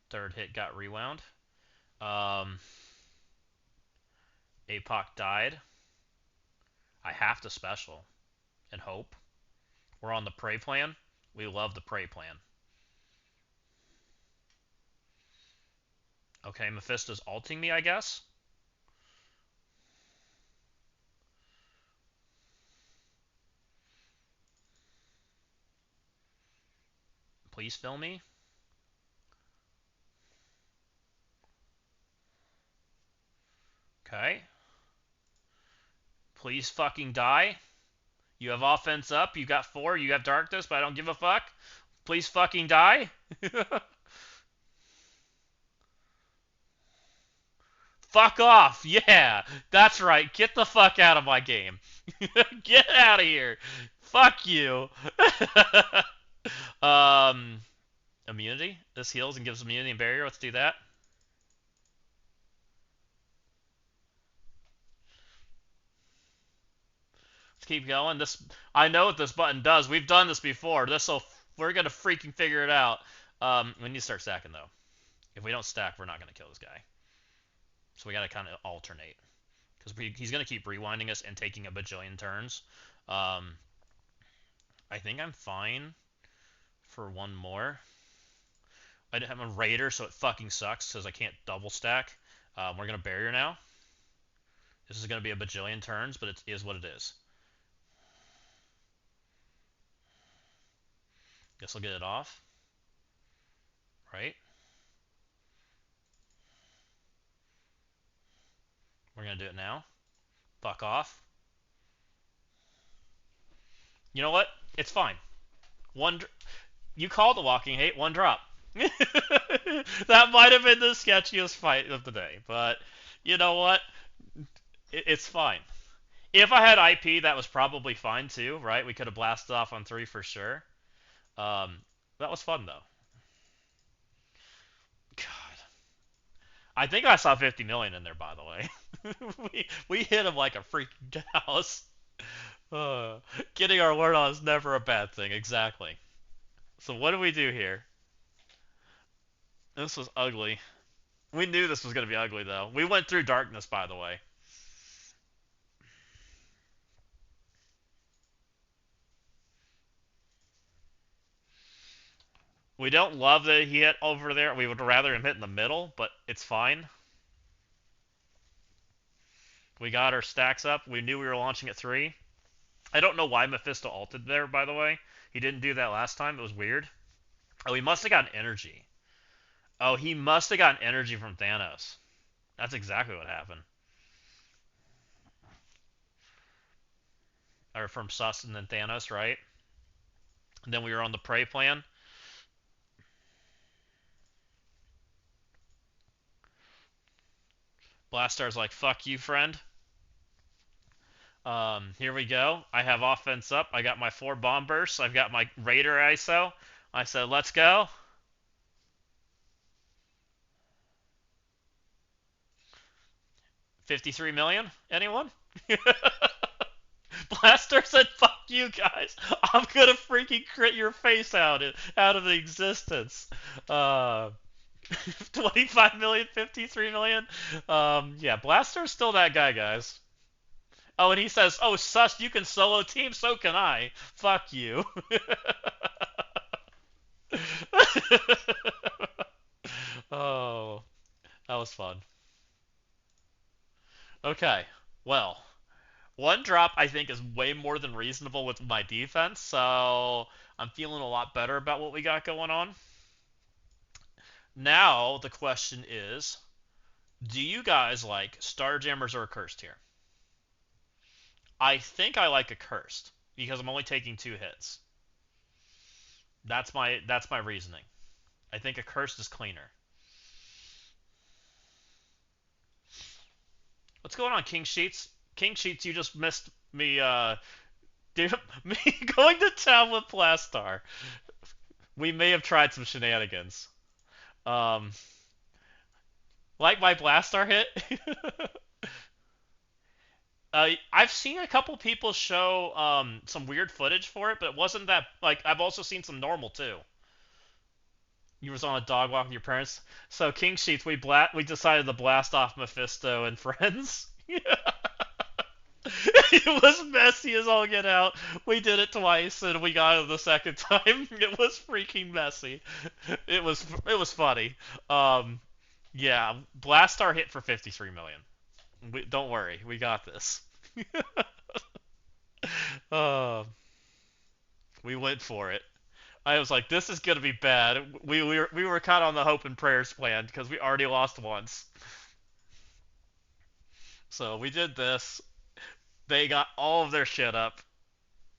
third hit got rewound. Um, APOC died. I have to special and hope. We're on the prey plan. We love the prey plan. Okay, Mephisto's ulting me, I guess. Please fill me. Okay. Please fucking die. You have offense up. You got 4. You have darkness, but I don't give a fuck. Please fucking die. Fuck off. Yeah, that's right. Get the fuck out of my game. Get out of here. Fuck you. um, immunity. This heals and gives immunity and barrier. Let's do that. Let's keep going. This, I know what this button does. We've done this before. We're gonna freaking figure it out. We need to start stacking though. If we don't stack, we're not gonna kill this guy. So we gotta kind of alternate because he's gonna keep rewinding us and taking a bajillion turns. Um, I think I'm fine for one more. I have a Raider, so it fucking sucks because I can't double stack. We're gonna barrier now. This is gonna be a bajillion turns, but it is what it is. Guess I'll get it off. Right? We're gonna do it now. Fuck off. You know what? It's fine. You called the walking hate. One drop. That might have been the sketchiest fight of the day, but you know what? It's fine. If I had IP, that was probably fine too, right? We could have blasted off on 3 for sure. Um, that was fun though. God, I think I saw 50 million in there, by the way. we hit him like a freaking house. Getting our word on is never a bad thing, exactly. So what do we do here? This was ugly. We knew this was going to be ugly, though. We went through darkness, by the way. We don't love that he hit over there. We would rather him hit in the middle, but it's fine. We got our stacks up. We knew we were launching at 3. I don't know why Mephisto ulted there, by the way. He didn't do that last time. It was weird. Oh, he must have gotten energy. Oh, he must have gotten energy from Thanos. That's exactly what happened. Or from Sus and then Thanos, right? And then we were on the prey plan. Blastar's like, fuck you, friend. Here we go. I have offense up. I got my 4 bomb bursts. I've got my Raider ISO. I said, let's go. $53 million? Anyone? Blaster said, fuck you guys. I'm gonna freaking crit your face out of the existence. 25 million, 53 million. Yeah, Blaster's still that guy, guys. Oh, and he says, oh, Sus, you can solo team, so can I. Fuck you. Oh, that was fun. Okay, well, one drop I think is way more than reasonable with my defense, so I'm feeling a lot better about what we got going on. Now the question is, do you guys like Starjammers or Cursed here? I think I like a cursed because I'm only taking 2 hits. That's my reasoning. I think a cursed is cleaner. What's going on, King Sheets? King Sheets, you just missed me. Dude, me going to town with Blastar. We may have tried some shenanigans. Um, like my Blastar hit. I've seen a couple people show some weird footage for it, but it wasn't that like I've also seen some normal too. You was on a dog walk with your parents. So King Sheets, we decided to blast off Mephisto and friends. It was messy as all get out. We did it twice, and we got it the second time. It was freaking messy. It was funny. Um, yeah, Blastar hit for 53 million. Don't worry, we got this. uh, we went for it. I was like, this is gonna be bad. We were kind of on the hope and prayers plan because we already lost once. So we did this. They got all of their shit up.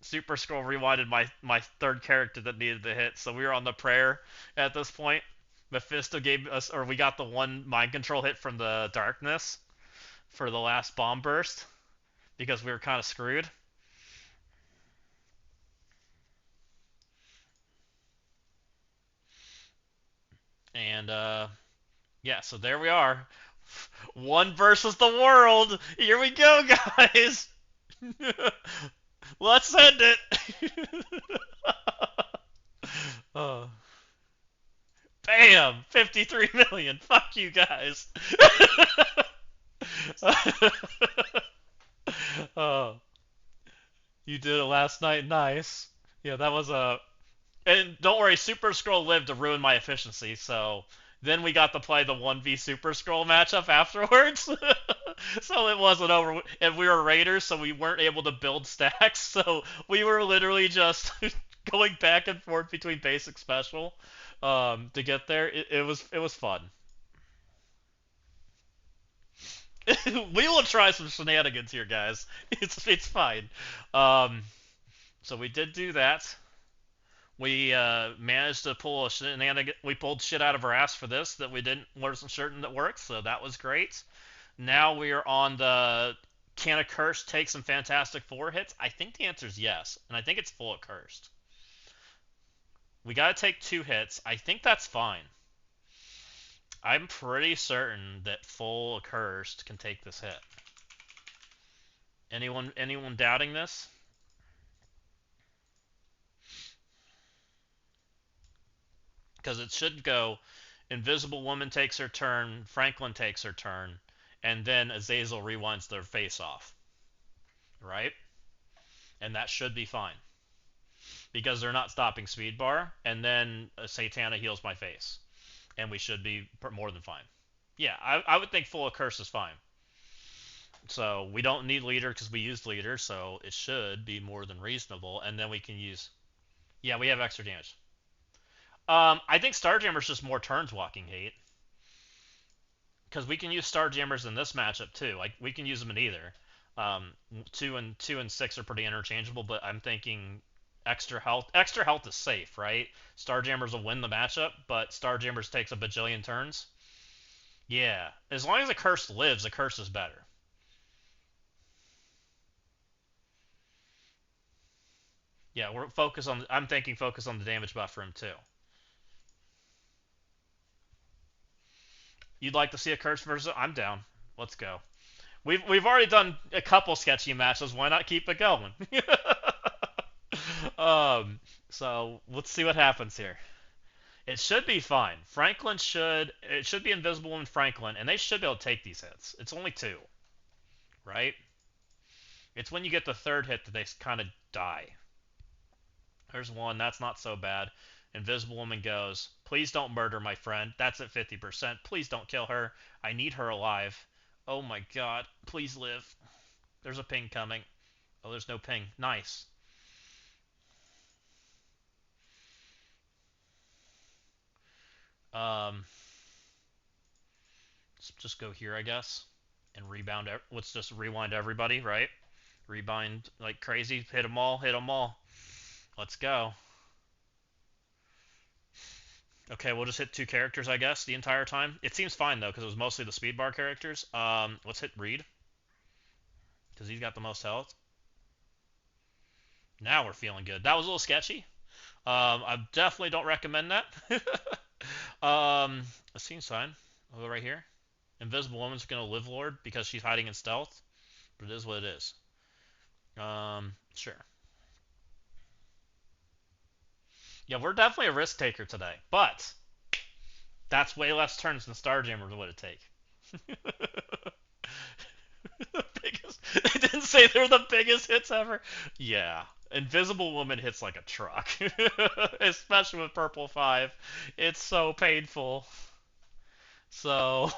Super Scroll rewinded my third character that needed the hit, so we were on the prayer at this point. Mephisto gave us, or we got the one mind control hit from the darkness for the last bomb burst because we were kind of screwed. And yeah, so there we are. One versus the world. Here we go, guys. Let's end it. Oh, bam! 53 million. Fuck you guys. Oh, you did it last night. Nice. Yeah, that was a. And don't worry, Super Scroll lived to ruin my efficiency. So then we got to play the 1v Super Scroll matchup afterwards. So it wasn't over. And we were raiders, so we weren't able to build stacks. So we were literally just going back and forth between basic special to get there. It was fun. We will try some shenanigans here, guys. It's fine. Um, so we did do that. We managed to pull a shenanigan. We pulled shit out of our ass for this that we didn't wasn't certain that worked. So that was great. Now we are on the can a curse take some Fantastic Four hits? I think the answer is yes, and I think it's full of cursed. We got to take 2 hits. I think that's fine. I'm pretty certain that full cursed can take this hit. Anyone doubting this? Because it should go Invisible Woman takes her turn, Franklin takes her turn, and then Azazel rewinds their face off. Right? And that should be fine. Because they're not stopping speed bar, and then Satana heals my face. And we should be more than fine. Yeah, I would think full of curse is fine. So we don't need leader because we used leader, so it should be more than reasonable. And then we can use. Yeah, we have extra damage. I think Starjammer's just more turns walking hate. Because we can use Starjammers in this matchup too. Like we can use them in either. 2 and 6 are pretty interchangeable, but I'm thinking extra health. Extra health is safe, right? Starjammers will win the matchup, but Starjammers takes a bajillion turns. Yeah, as long as a curse lives, a curse is better. Yeah, we're focus on. I'm thinking focus on the damage buff for him too. You'd like to see a curse versus? I'm down. Let's go. We've already done a couple sketchy matches. Why not keep it going? um, so let's see what happens here. It should be fine. Franklin should it should be invisible in Franklin, and they should be able to take these hits. It's only 2, right? It's when you get the third hit that they kind of die. There's one. That's not so bad. Invisible Woman goes, please don't murder my friend. That's at 50%. Please don't kill her. I need her alive. Oh my god. Please live. There's a ping coming. Oh, there's no ping. Nice. Um, let's just go here, I guess, and rebound. Let's just rewind everybody, right? Rebind like crazy. Hit them all. Hit them all. Let's go. Okay, we'll just hit 2 characters, I guess, the entire time. It seems fine, though, because it was mostly the speed bar characters. Let's hit Reed, because he's got the most health. Now we're feeling good. That was a little sketchy. I definitely don't recommend that. A scene sign. Oh, right here. Invisible Woman's going to live Lord because she's hiding in stealth. But it is what it is. Sure. Yeah, we're definitely a risk taker today. But that's way less turns than Starjammers would take. The biggest. They didn't say they're the biggest hits ever. Yeah. Invisible Woman hits like a truck. Especially with Purple 5. It's so painful. So,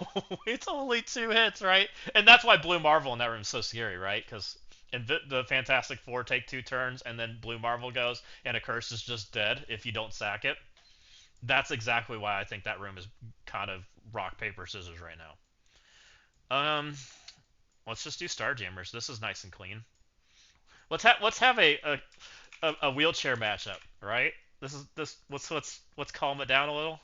it's only 2 hits, right? And that's why Blue Marvel in that room is so scary, right? Because the Fantastic Four take 2 turns, and then Blue Marvel goes, and a curse is just dead if you don't sack it. That's exactly why I think that room is kind of rock, paper, scissors right now. Let's just do Starjammers. This is nice and clean. Let's have a wheelchair matchup, right? Let's calm it down a little.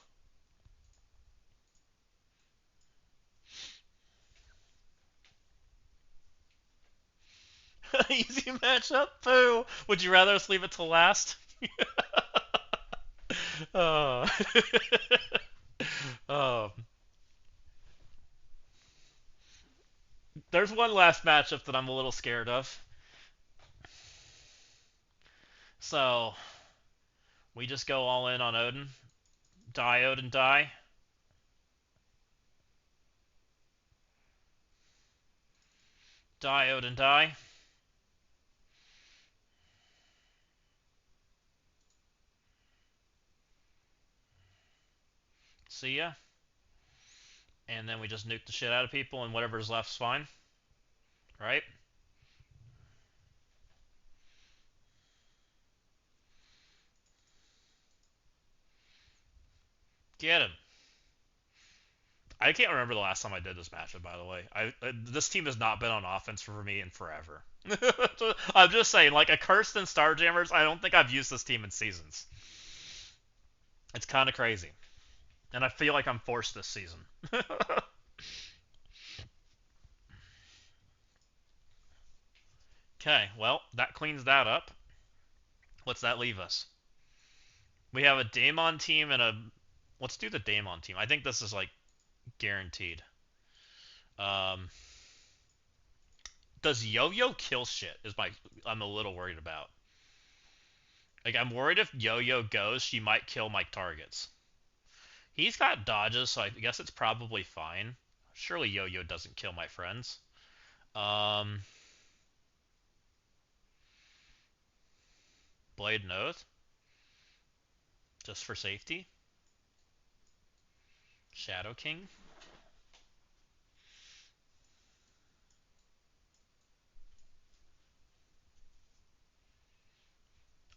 Easy matchup. Boo. Would you rather us leave it till last? Oh. Oh. There's one last matchup that I'm a little scared of. So we just go all in on Odin. Die, Odin, die. Die, Odin, die. See ya. And then we just nuke the shit out of people, and whatever's left's fine. Right? Get him. I can't remember the last time I did this matchup, by the way. This team has not been on offense for me in forever. I'm just saying, like, a Cursed and Starjammers, I don't think I've used this team in seasons. It's kind of crazy. And I feel like I'm forced this season. Okay, well, that cleans that up. What's that leave us? We have a Daemon team and a... Let's do the Daemon team. I think this is, like, guaranteed. Um, does Yo-Yo kill shit? I'm a little worried about. Like, I'm worried if Yo-Yo goes, she might kill my targets. He's got dodges, so I guess it's probably fine. Surely Yo-Yo doesn't kill my friends. Um, Blade and Oath, just for safety. Shadow King.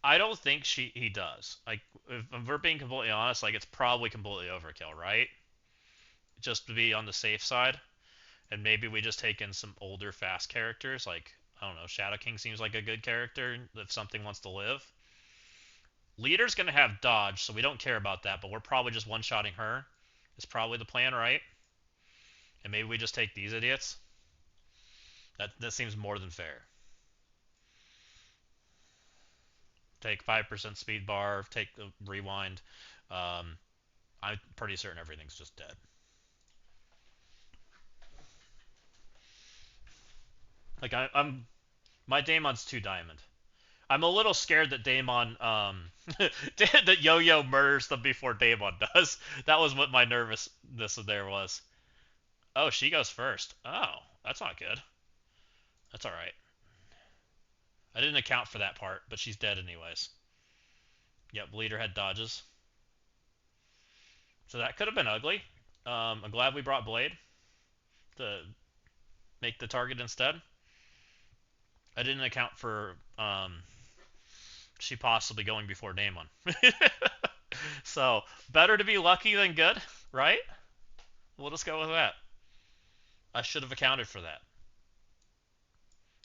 I don't think he does. Like, if we're being completely honest, like, it's probably completely overkill, right? Just to be on the safe side. And maybe we just take in some older, fast characters. Like, I don't know, Shadow King seems like a good character if something wants to live. Leader's going to have dodge, so we don't care about that, but we're probably just one-shotting her. Is probably the plan, right? And maybe we just take these idiots. That seems more than fair. Take 5% speed bar, take the rewind. Um, I'm pretty certain everything's just dead. Like, my Daemon's 2 diamond. I'm a little scared that Daemon, that Yo-Yo murders them before Daemon does. That was what my nervousness there was. Oh, she goes first. Oh, that's not good. That's alright. I didn't account for that part, but she's dead anyways. Yep, Bleeder had dodges. So that could have been ugly. I'm glad we brought Blade to make the target instead. I didn't account for she possibly going before Daemon. So, better to be lucky than good, right? We'll just go with that. I should have accounted for that.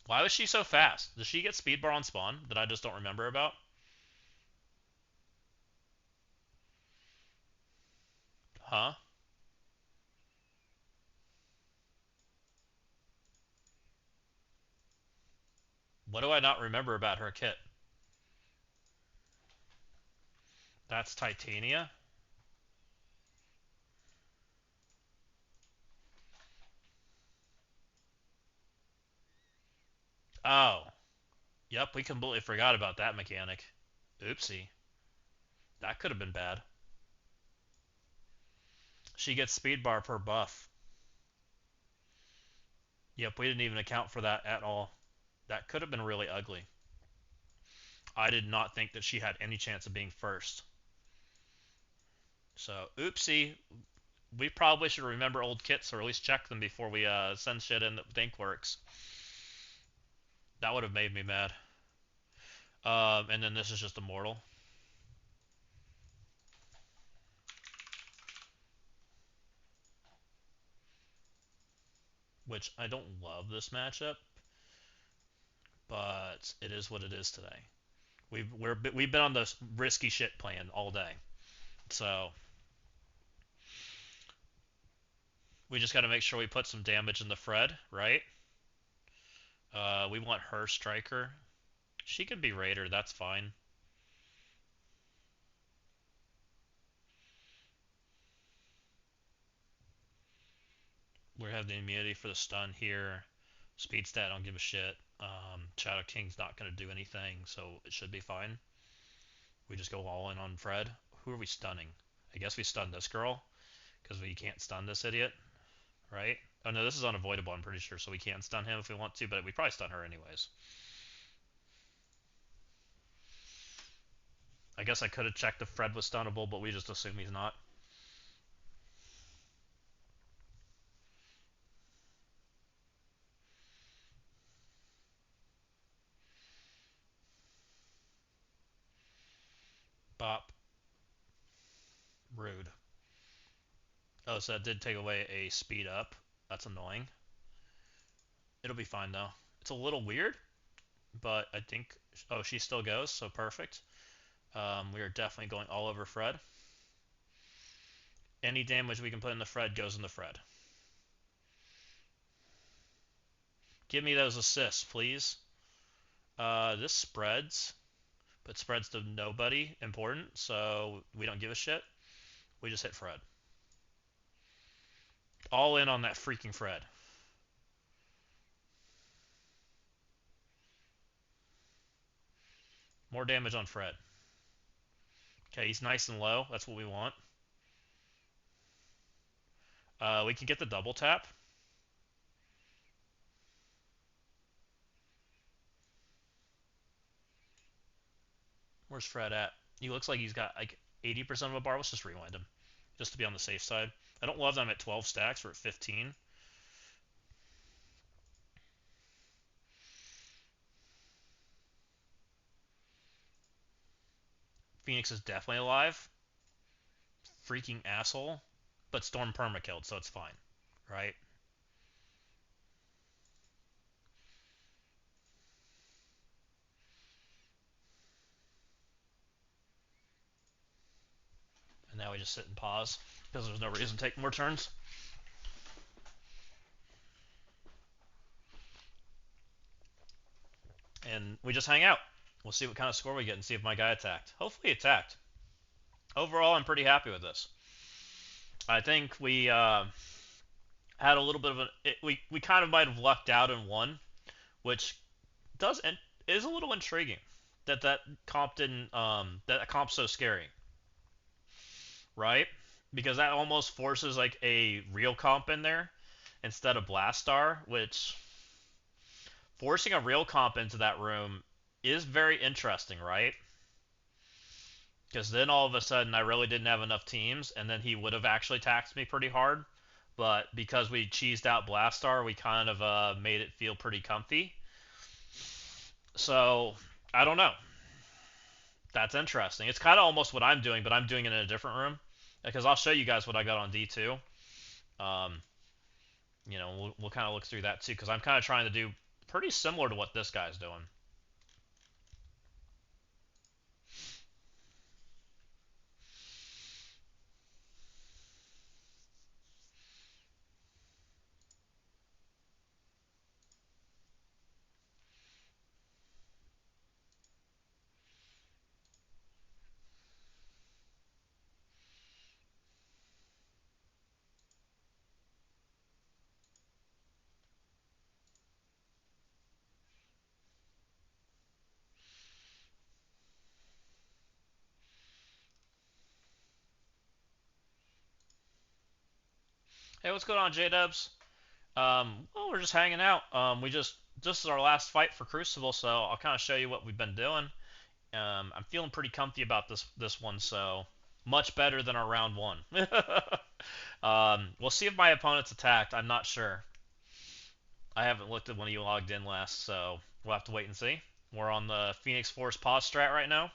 Why was she so fast? Does she get speed bar on spawn that I just don't remember about? Huh? What do I not remember about her kit? That's Titania? Oh. Yep, we completely forgot about that mechanic. Oopsie. That could have been bad. She gets speed bar per buff. Yep, we didn't even account for that at all. That could have been really ugly. I did not think that she had any chance of being first. So, oopsie. We probably should remember old kits, or at least check them before we send shit in that we think works. That would have made me mad. And then this is just Immortal. Which I don't love this matchup, but it is what it is today. We've been on this risky shit plan all day, so we just got to make sure we put some damage in the Fred, right? We want her striker. She could be Raider, that's fine. We have the immunity for the stun here. Speed stat, I don't give a shit. Shadow King's not going to do anything, so it should be fine. We just go all in on Fred. Who are we stunning? I guess we stun this girl, because we can't stun this idiot, right? Oh no, this is unavoidable, I'm pretty sure, so we can stun him if we want to, but we probably stun her anyways. I guess I could have checked if Fred was stunnable, but we just assume he's not. Bop. Rude. Oh, so that did take away a speed up. That's annoying. It'll be fine though. It's a little weird, but I think... Oh, she still goes, so perfect. We are definitely going all over Fred. Any damage we can put in the Fred goes in the Fred. Give me those assists, please. This spreads, but spreads to nobody important, so we don't give a shit. We just hit Fred. All in on that freaking Fred. More damage on Fred. Okay, he's nice and low. That's what we want. We can get the double tap. Where's Fred at? He looks like he's got like 80% of a bar. Let's just rewind him, just to be on the safe side. I don't love them at 12 stacks. We're at 15. Phoenix is definitely alive. Freaking asshole. But Storm perma killed, so it's fine. Right? And now we just sit and pause, because there's no reason to take more turns. And we just hang out. We'll see what kind of score we get and see if my guy attacked. Hopefully he attacked. Overall, I'm pretty happy with this. I think we had a little bit of an... we kind of might have lucked out and won, which does and is a little intriguing that comp didn't that comp's so scary, right? Because that almost forces like a real comp in there instead of Blastar, which forcing a real comp into that room is very interesting, right? Because then all of a sudden I really didn't have enough teams, and then he would have actually taxed me pretty hard. But because we cheesed out Blastar, we kind of made it feel pretty comfy. So I don't know. That's interesting. It's kind of almost what I'm doing, but I'm doing it in a different room. Because I'll show you guys what I got on D2. Um, we'll kind of look through that too, because I'm kind of trying to do Pretty similar to what this guy's doing. Hey, what's going on, J-Dubs? Well, we're just hanging out. This is our last fight for Crucible, so I'll kind of show you what we've been doing. I'm feeling pretty comfy about this one, so much better than our round one. We'll see if my opponent's attacked. I'm not sure. I haven't looked at when you logged in last, so we'll have to wait and see. We're on the Phoenix Force pause strat right now.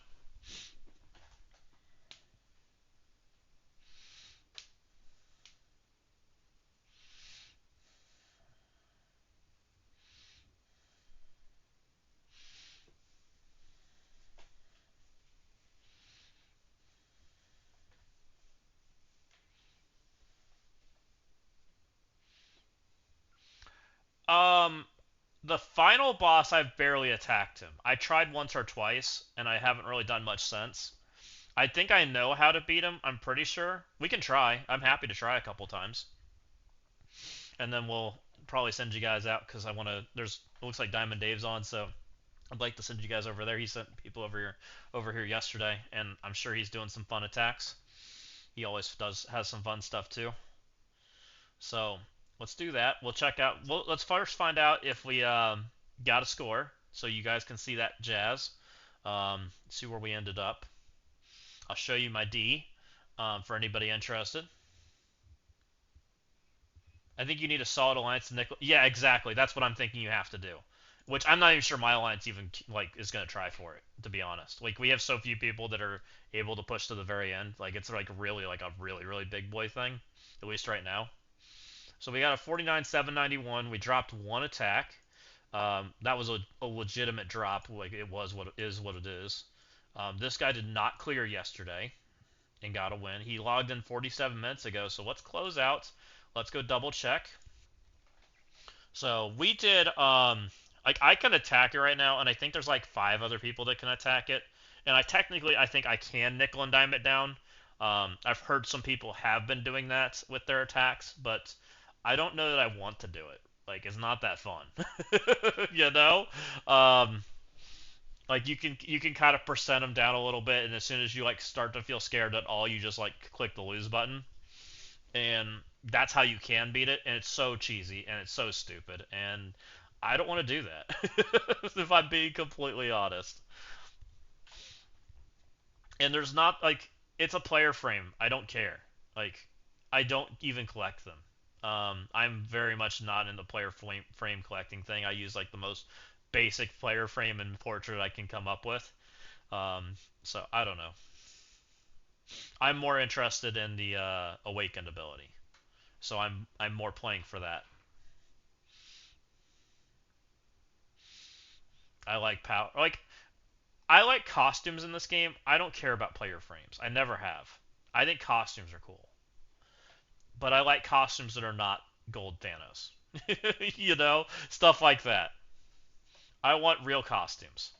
Um, the final boss, I've barely attacked him. I tried once or twice, and I haven't really done much since. I think I know how to beat him. I'm pretty sure. We can try. I'm happy to try a couple times. And then we'll probably send you guys out because I want to. It looks like Diamond Dave's on, so I'd like to send you guys over there. He sent people over here yesterday, and I'm sure he's doing some fun attacks. He always has some fun stuff too. So let's do that. We'll check out. Let's first find out if we got a score, so you guys can see that jazz. See where we ended up. I'll show you my D for anybody interested. I think you need a solid alliance to nickel. Yeah, exactly. That's what I'm thinking you have to do. Which I'm not even sure my alliance even is gonna try for it. To be honest, like we have so few people that are able to push to the very end. Like it's like a really big boy thing, at least right now. So we got a 49,791. We dropped one attack. That was a legitimate drop. Like it was what it is. This guy did not clear yesterday and got a win. He logged in 47 minutes ago. So let's close out. Let's go double check. So we did like I can attack it right now, and I think there's like 5 other people that can attack it. And I think I can nickel and dime it down. I've heard some people have been doing that with their attacks, but I don't know that I want to do it. Like it's not that fun, you know. Um, like you can kind of percent them down a little bit, and as soon as you like start to feel scared at all, you just like click the lose button, and that's how you can beat it. And it's so cheesy and it's so stupid, and I don't want to do that. If I'm being completely honest. And there's not like it's a player frame. I don't care. Like I don't even collect them. I'm very much not in the frame collecting thing. I use like the most basic player frame and portrait I can come up with. So I don't know. I'm more interested in the awakened ability. So I'm more playing for that. I like power. Like I like costumes in this game. I don't care about player frames. I never have. I think costumes are cool, but I like costumes that are not gold Thanos. Stuff like that. I want real costumes.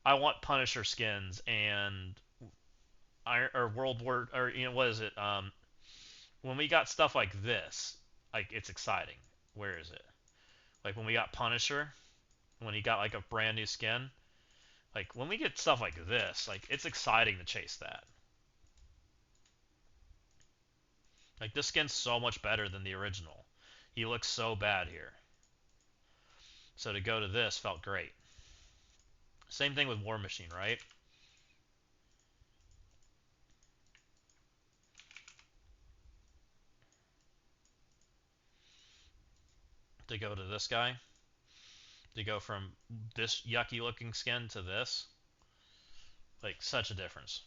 I want Punisher skins and Iron or World War or what is it? When we got stuff like this, like it's exciting. Where is it? Like when we got Punisher, when he got like a brand new skin. Like when we get stuff like this, like it's exciting to chase that. Like this skin's so much better than the original. He looks so bad here. So to go to this felt great. Same thing with War Machine, right? To go to this guy, to go from this yucky looking skin to this, like such a difference.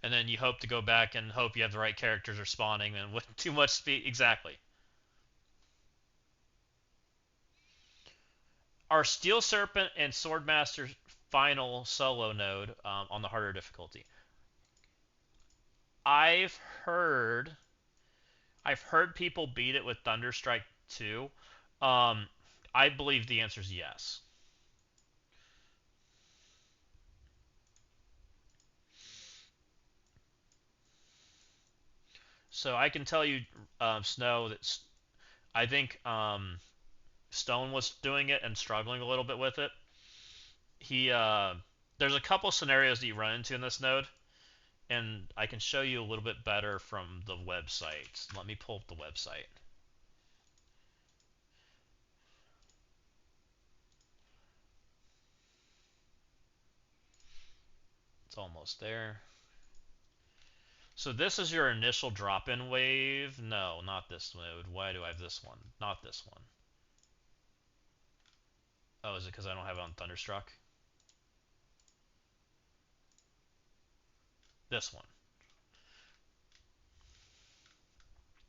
And then you hope to go back and hope you have the right characters respawning and with too much speed. Exactly. Are Steel Serpent and Swordmaster final solo node on the harder difficulty? I've heard I've heard people beat it with Thunderstrike too. Um, I believe the answer is yes. So I can tell you, Snow, that I think Stone was doing it and struggling a little bit with it. He There's a couple scenarios that you run into in this node, and I can show you a little bit better from the website. Let me pull up the website. It's almost there. So this is your initial drop-in wave. No, not this node. Why do I have this one? Not this one. Oh, is it because I don't have it on Thunderstruck? This one.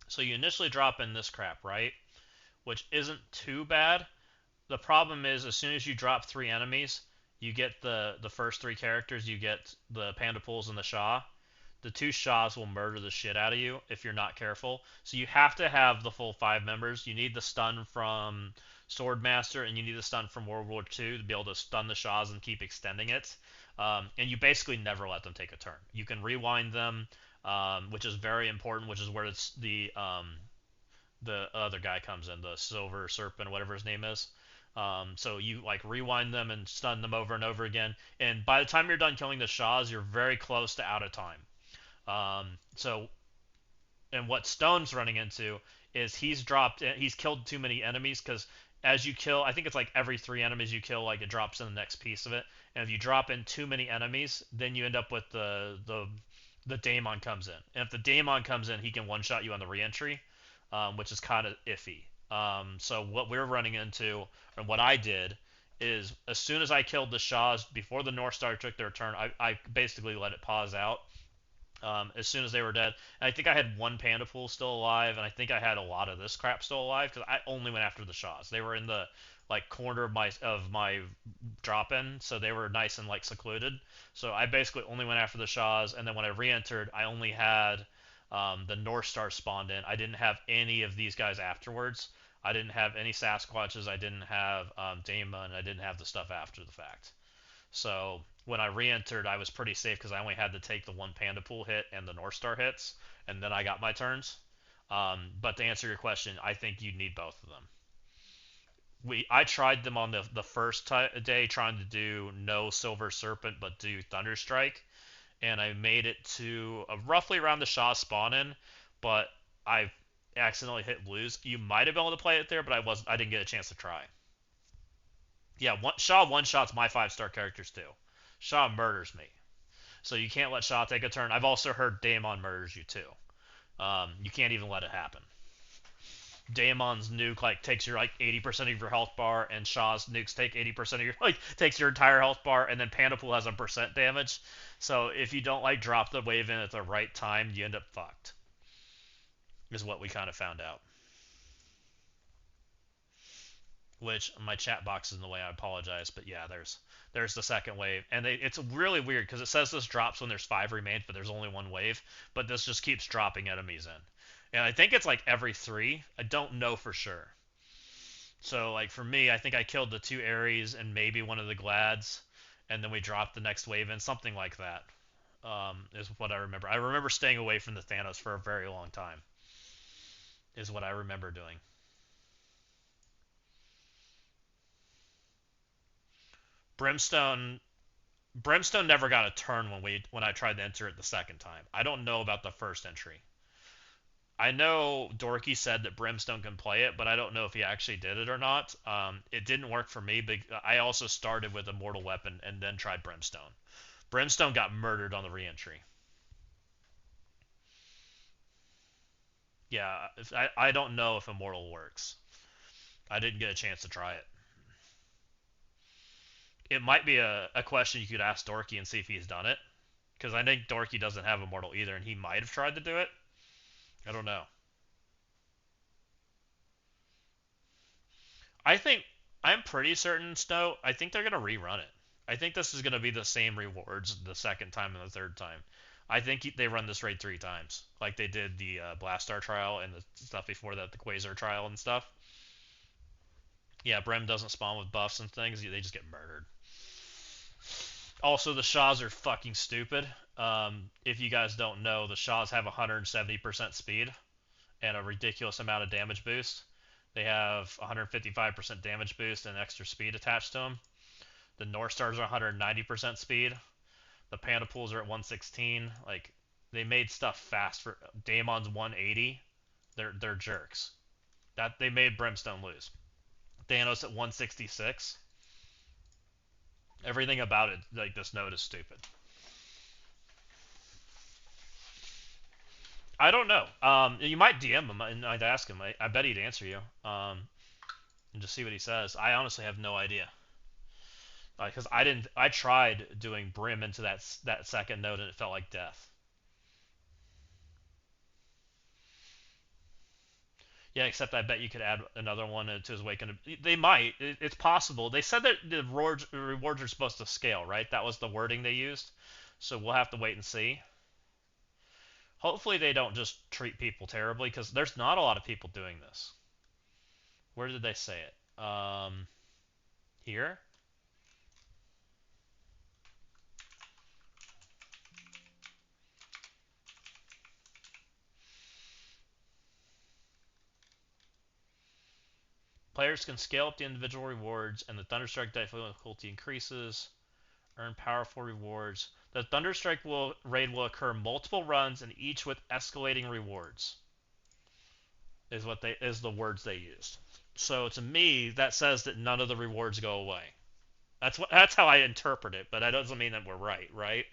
So you initially drop in this crap, right? Which isn't too bad. The problem is, as soon as you drop 3 enemies, you get the first 3 characters. You get the Panda Pools and the Shah. The 2 Shahs will murder the shit out of you if you're not careful. So you have to have the full 5 members. You need the stun from Swordmaster, and you need the stun from World War II to be able to stun the Shahs and keep extending it. And you basically never let them take a turn. You can rewind them, which is very important, which is where it's the other guy comes in, the Silver Serpent, whatever his name is. So you like rewind them and stun them over and over again, and by the time you're done killing the Shahs, you're very close to out of time. So, and what Stone's running into is he's killed too many enemies because as you kill, I think it's like every 3 enemies you kill, like it drops in the next piece of it. And if you drop in too many enemies, then you end up with the Daemon comes in. And if the Daemon comes in, he can one shot you on the reentry, which is kind of iffy. So what we're running into, and what I did, is as soon as I killed the Shahs before the North Star took their turn, I basically let it pause out as soon as they were dead. And I think I had 1 Panda Pool still alive, and I think I had a lot of this crap still alive because I only went after the Shahs. They were in the like corner of my drop in, so they were nice and like secluded. So I basically only went after the Shahs, and then when I re-entered, I only had the North Star spawned in. I didn't have any of these guys afterwards. I didn't have any Sasquatches. I didn't have Daemon. I didn't have the stuff after the fact. So when I re-entered, I was pretty safe because I only had to take the 1 Panda Pool hit and the North Star hits, and then I got my turns. But to answer your question, I think you need both of them. I tried them on the first day, trying to do no Silver Serpent but do Thunderstrike, and I made it to roughly around the Shah spawn in, but I accidentally hit lose. You might have been able to play it there, but I didn't get a chance to try. Yeah, Shaw one shots my 5-star characters too. Shaw murders me, so you can't let Shaw take a turn. I've also heard Daemon murders you too. You can't even let it happen. Daemon's nuke like takes your like 80% of your health bar, and Shaw's nukes take 80% of your like takes your entire health bar, and then Panda Pool has a percent damage. So if you don't like drop the wave in at the right time, you end up fucked. Is what we kind of found out. Which my chat box is in the way. I apologize, but yeah, there's the second wave, and it's really weird because it says this drops when there's 5 remains, but there's only 1 wave. But this just keeps dropping enemies in, and I think it's like every 3. I don't know for sure. So like for me, I think I killed the 2 Ares and maybe one of the Glads, and then we dropped the next wave in, something like that. Is what I remember. I remember staying away from the Thanos for a very long time. Is what I remember doing. Brimstone Brimstone never got a turn when I tried to enter it the second time. I don't know about the first entry. I know Dorky said that Brimstone can play it, but I don't know if he actually did it or not. It didn't work for me, but I also started with a mortal weapon and then tried Brimstone. Brimstone got murdered on the reentry. Yeah, I don't know if Immortal works. I didn't get a chance to try it. It might be a question you could ask Dorky and see if he's done it. Because I think Dorky doesn't have Immortal either, and he might have tried to do it. I don't know. I think I'm pretty certain, Snow. I think they're gonna rerun it. I think this is gonna be the same rewards the second time and the third time. I think they run this raid 3 times, like they did the Blastar trial and the stuff before that, the Quasar trial and stuff. Yeah, Brim doesn't spawn with buffs and things; they just get murdered. Also, the Shaws are fucking stupid. If you guys don't know, the Shaws have 170% speed and a ridiculous amount of damage boost. They have 155% damage boost and extra speed attached to them. The North Stars are 190% speed. The Panda Pools are at 116. Like, they made stuff fast for Daemon's 180. They're jerks. That they made Brimstone lose. Thanos at 166. Everything about it, like this node, is stupid. I don't know. You might DM him and I'd ask him. I bet he'd answer you. And just see what he says. I honestly have no idea. Because I didn't. I tried doing Brim into that second node and it felt like death. Yeah, except I bet you could add another one to his Awakened. They might. It's possible. They said that the rewards are supposed to scale, right? That was the wording they used. So we'll have to wait and see. Hopefully they don't just treat people terribly, because there's not a lot of people doing this. Where did they say it? Here? Players can scale up the individual rewards, and the Thunderstrike difficulty increases. Earn powerful rewards. The Thunderstrike raid will occur multiple runs, and each with escalating rewards. Is the words they used. So to me, that says that none of the rewards go away. That's how I interpret it, but that doesn't mean that we're right, right?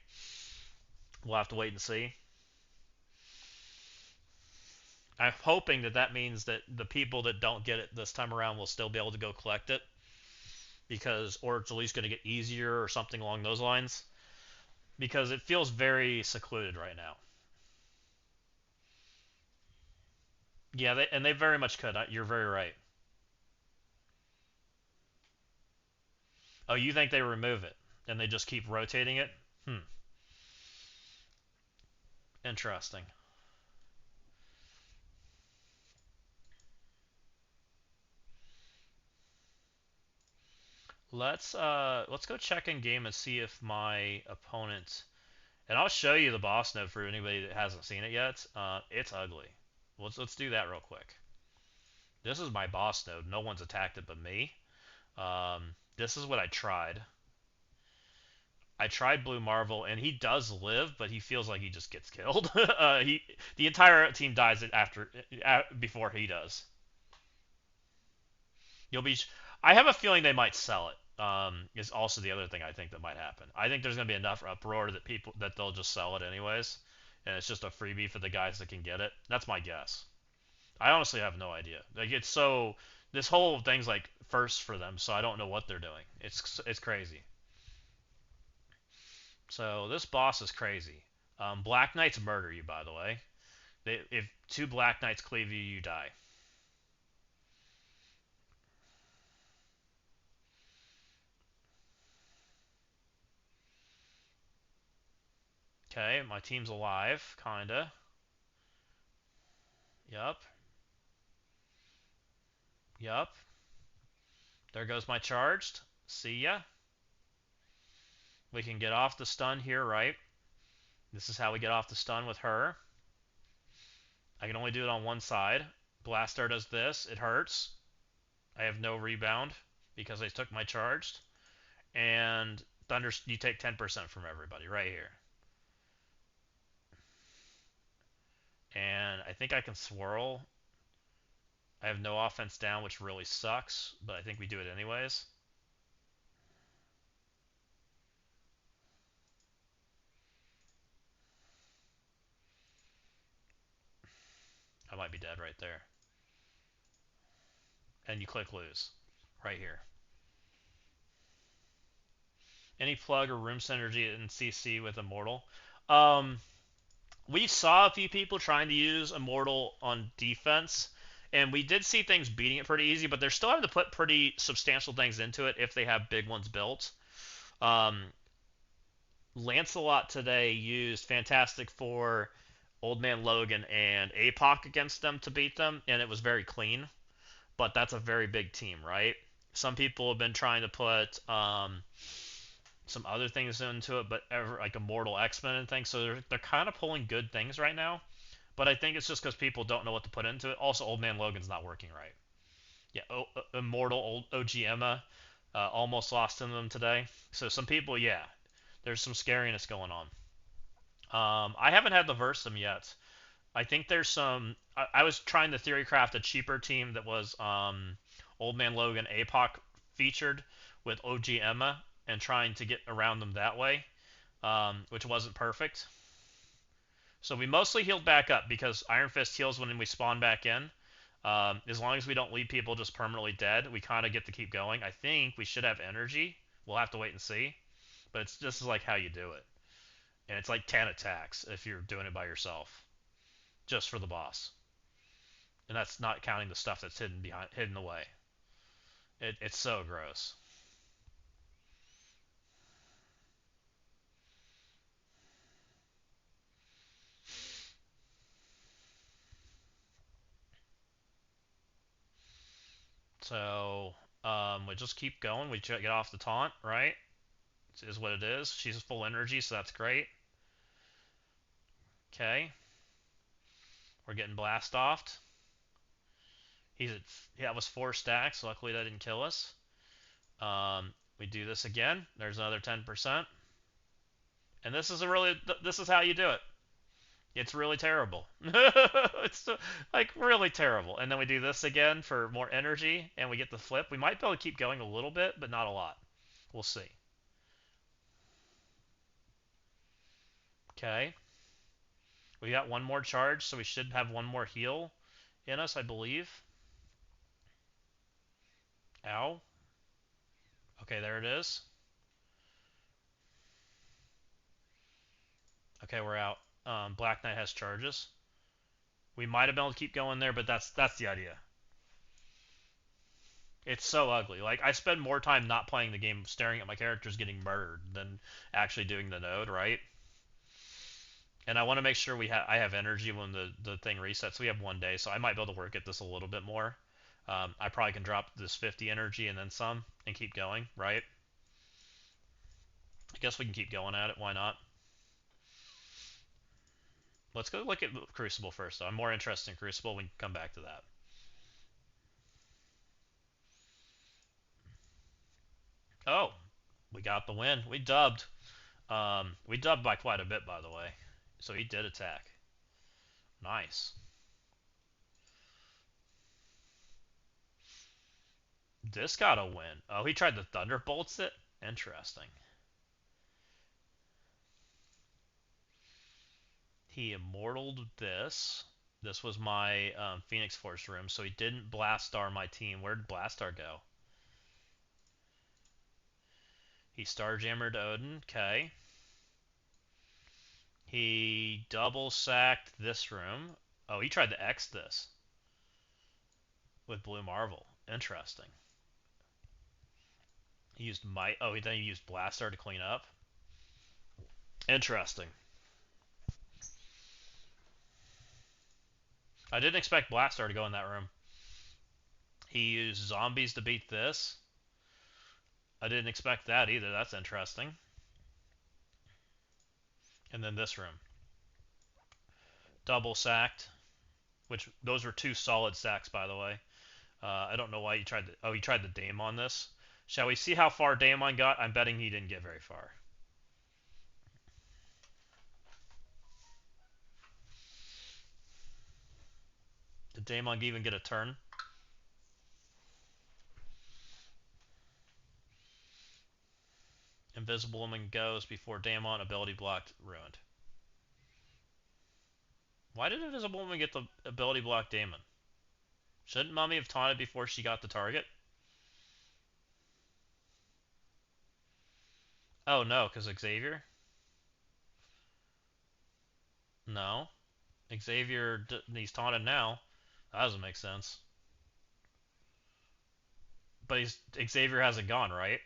We'll have to wait and see. I'm hoping that means that the people that don't get it this time around will still be able to go collect it, because, or it's at least going to get easier or something along those lines, because it feels very secluded right now. Yeah, and they very much could. You're very right. Oh, you think they remove it and they just keep rotating it? Hmm. Interesting. Let's go check in game and see if my opponent, and I'll show you the boss node for anybody that hasn't seen it yet. It's ugly. Let's do that real quick. This is my boss node. No one's attacked it but me. This is what I tried. I tried Blue Marvel, and he does live, but he feels like he just gets killed. The entire team dies before he does. You'll be. I have a feeling they might sell it. Is also the other thing I think that might happen. I think there's gonna be enough uproar that they'll just sell it anyways, and it's just a freebie for the guys that can get it. That's my guess. I honestly have no idea. Like, it's so, this whole thing's like first for them, so I don't know what they're doing. It's crazy. So this boss is crazy. Black Knights murder you, by the way. If two Black Knights cleave you, you die. Okay, my team's alive, kinda. Yup. Yup. There goes my charged. See ya. We can get off the stun here, right? This is how we get off the stun with her. I can only do it on one side. Blastar does this. It hurts. I have no rebound because I took my charged. And Thunder, you take 10% from everybody right here. And I think I can swirl. I have no offense down, which really sucks, but I think we do it anyways. I might be dead right there. And you click lose right here. Any plug or room synergy in CC with Immortal? We saw a few people trying to use Immortal on defense. And we did see things beating it pretty easy, but they're still having to put pretty substantial things into it if they have big ones built. Um, Lancelot today used Fantastic Four, Old Man Logan, and APOC against them to beat them, and it was very clean. But that's a very big team, right? Some people have been trying to put some other things into it, but like Immortal X-Men and things. So they're kind of pulling good things right now. But I think it's just because people don't know what to put into it. Also, Old Man Logan's not working right. Yeah, Immortal old OG Emma almost lost to them today. So some people, yeah, there's some scariness going on. I haven't had to verse them yet. I think there's some. I was trying to theory craft a cheaper team that was Old Man Logan APOC featured with OG Emma and trying to get around them that way, which wasn't perfect. So we mostly healed back up because Iron Fist heals when we spawn back in. As long as we don't leave people just permanently dead, we kind of get to keep going. I think we should have energy. We'll have to wait and see. But it's this is like how you do it. And it's like 10 attacks if you're doing it by yourself, just for the boss. And that's not counting the stuff that's hidden away. It's so gross. So we just keep going. We get off the taunt, right? Is what it is. She's full energy, so that's great. Okay, we're getting blast offed. That was 4 stacks. Luckily that didn't kill us. We do this again. There's another 10%, and this is how you do it. It's really terrible. It's like really terrible. And then we do this again for more energy, and we get the flip. We might be able to keep going a little bit, but not a lot. We'll see. Okay. We got one more charge, so we should have one more heal in us, I believe. Ow. Okay, there it is. Okay, we're out. Black Knight has charges. We might have been able to keep going there, but that's the idea. It's so ugly. Like I spend more time not playing the game staring at my characters getting murdered than actually doing the node, right? And I want to make sure I have energy when the thing resets. We have 1 day, so I might be able to work at this a little bit more. I probably can drop this 50 energy and then some and keep going, right? I guess we can keep going at it. Why not? Let's go look at Crucible first, though. I'm more interested in Crucible. We can come back to that. Oh, we got the win. We dubbed. We dubbed by quite a bit, by the way. So he did attack. Nice. This got a win. Oh, he tried to Thunderbolts it? Interesting. He immortaled this. This was my Phoenix Force room, so he didn't Blast Star my team. Where did Blast Star go? He Starjammered Odin. Okay. He double sacked this room. Oh, he tried to X this with Blue Marvel. Interesting. He used Might. Oh, then he used Blast Star to clean up. Interesting. I didn't expect Blast Star to go in that room. He used zombies to beat this. I didn't expect that either. That's interesting. And then this room. Double sacked. Which, those were 2 solid sacks, by the way. I don't know why he tried to... Oh, he tried to Daemon this. Shall we see how far Daemon got? I'm betting he didn't get very far. Did Daemon even get a turn? Invisible Woman goes before Daemon, ability blocked, ruined. Why did Invisible Woman get the ability block Daemon? Shouldn't Mummy have taunted before she got the target? Oh no, because Xavier? No. Xavier, he's taunted now. That doesn't make sense. But Xavier hasn't gone, right?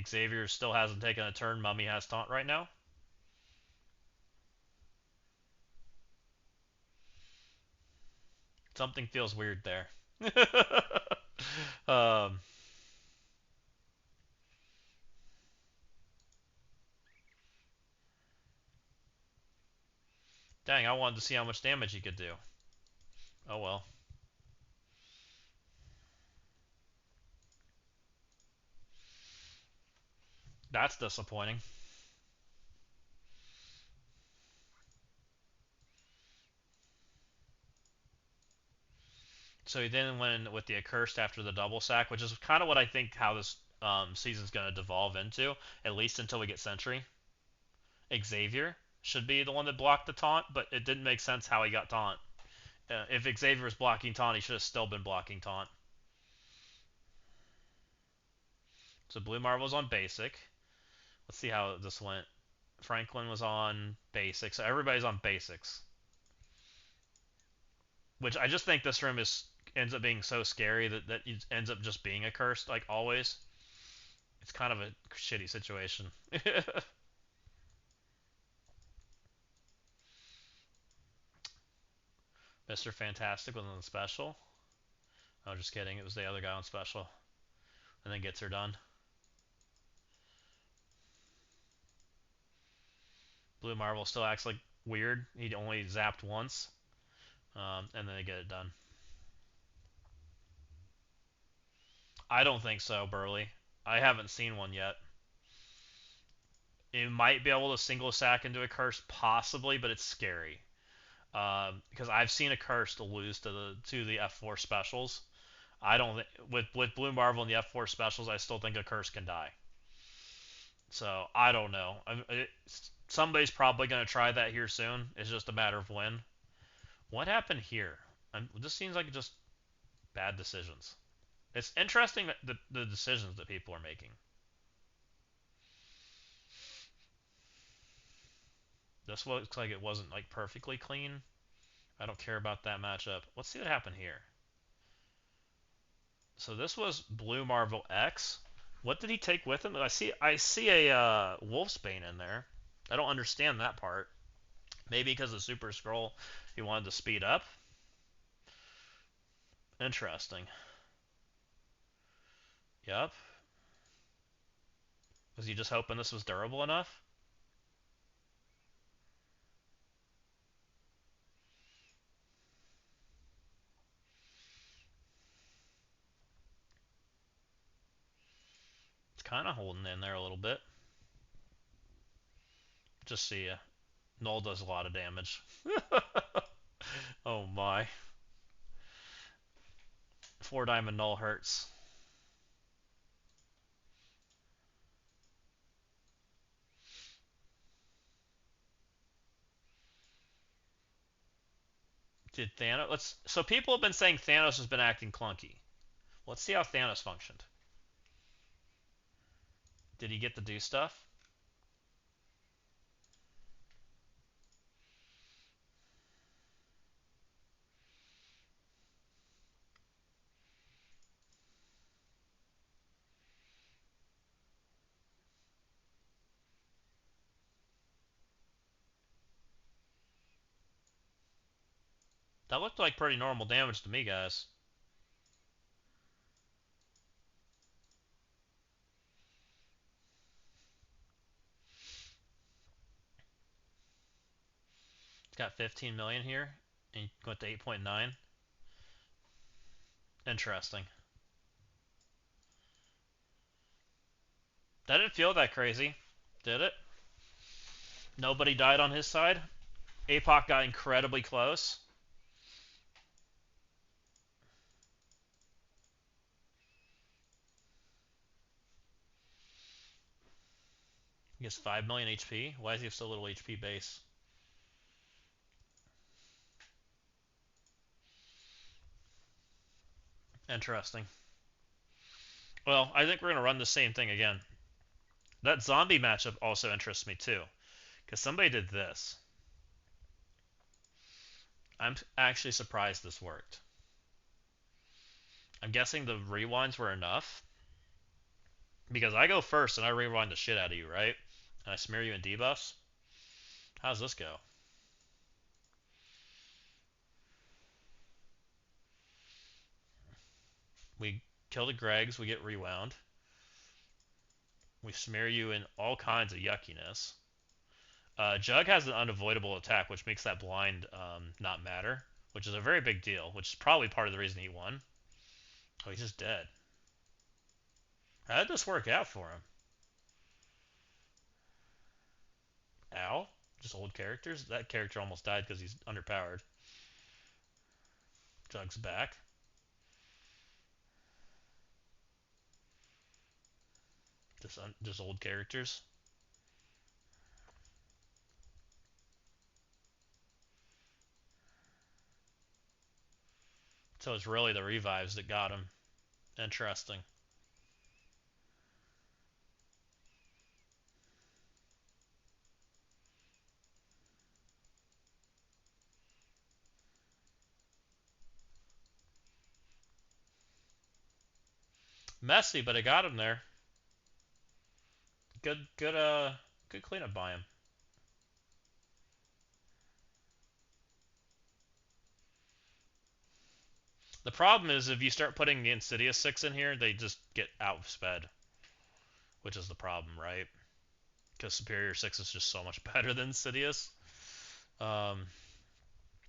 Xavier still hasn't taken a turn. Mummy has taunt right now. Something feels weird there. um, Dang, I wanted to see how much damage he could do. Oh well. That's disappointing. So he then went with the accursed after the double sack, which is kind of what I think how this season's going to devolve into, at least until we get Sentry. Xavier should be the one that blocked the taunt, but it didn't make sense how he got taunt. If Xavier was blocking taunt, he should have still been blocking taunt. So Blue Marvel's on basic. Let's see how this went. Franklin was on basics. So everybody's on basics. Which I just think this room is ends up being so scary that it ends up just being a curse, like always. It's kind of a shitty situation. Mr. Fantastic was on the special. Oh, just kidding. It was the other guy on special. And then gets her done. Blue Marvel still acts like weird. He only zapped once. And then they get it done. I don't think so, Burley. I haven't seen one yet. It might be able to single sack into a curse, possibly, but it's scary. Because I've seen a curse to lose to the F4 specials. I don't with Blue Marvel and the F4 specials, I still think a curse can die. So I don't know. Somebody's probably going to try that here soon. It's just a matter of when. What happened here? This seems like just bad decisions. It's interesting that the decisions that people are making. This looks like it wasn't like perfectly clean. I don't care about that matchup. Let's see what happened here. So this was Blue Marvel X. What did he take with him? I see a Wolfsbane in there. I don't understand that part. Maybe because of Super Scroll, he wanted to speed up. Interesting. Yep. Was he just hoping this was durable enough? It's kind of holding in there a little bit. Just see ya. Null does a lot of damage. Oh my. 4 diamond Null hurts. Did Thanos... So people have been saying Thanos has been acting clunky. Let's see how Thanos functioned. Did he get to do stuff? That looked like pretty normal damage to me, guys. It's got 15 million here, and went to 8.9. Interesting. That didn't feel that crazy, did it? Nobody died on his side. APOC got incredibly close. He gets 5 million HP. Why does he have so little HP base? Interesting. Well, I think we're going to run the same thing again. That zombie matchup also interests me too. Because somebody did this. I'm actually surprised this worked. I'm guessing the rewinds were enough. Because I go first and I rewind the shit out of you, right? And I smear you in debuffs. How's this go? We kill the Gregs, we get rewound. We smear you in all kinds of yuckiness. Jug has an unavoidable attack, which makes that blind not matter, which is a very big deal, which is probably part of the reason he won. Oh, he's just dead. How did this work out for him? Ow. Just old characters? That character almost died because he's underpowered. Jug's back. Just old characters. So it's really the revives that got him. Interesting. Messy, but it got him there. Good cleanup by him. The problem is if you start putting the Insidious 6 in here, they just get outsped, which is the problem, right? Because Superior 6 is just so much better than Insidious. Um,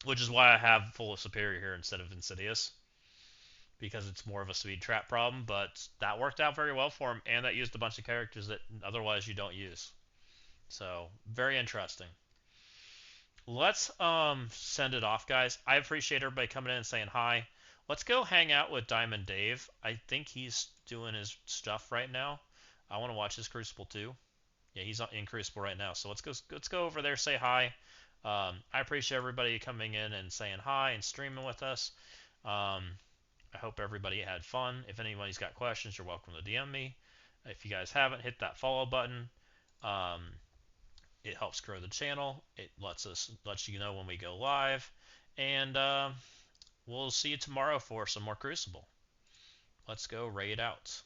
which is why I have full of Superior here instead of Insidious. Because it's more of a speed trap problem, but that worked out very well for him, and that used a bunch of characters that otherwise you don't use. So, very interesting. Let's send it off, guys. I appreciate everybody coming in and saying hi. Let's go hang out with Diamond Dave. I think he's doing his stuff right now. I want to watch his Crucible too. Yeah, he's in Crucible right now. So let's go over there, say hi. I appreciate everybody coming in and saying hi and streaming with us. I hope everybody had fun. If anybody's got questions, you're welcome to DM me. If you guys haven't, hit that follow button. Um, it helps grow the channel. It lets you know when we go live, and we'll see you tomorrow for some more Crucible. Let's go raid out.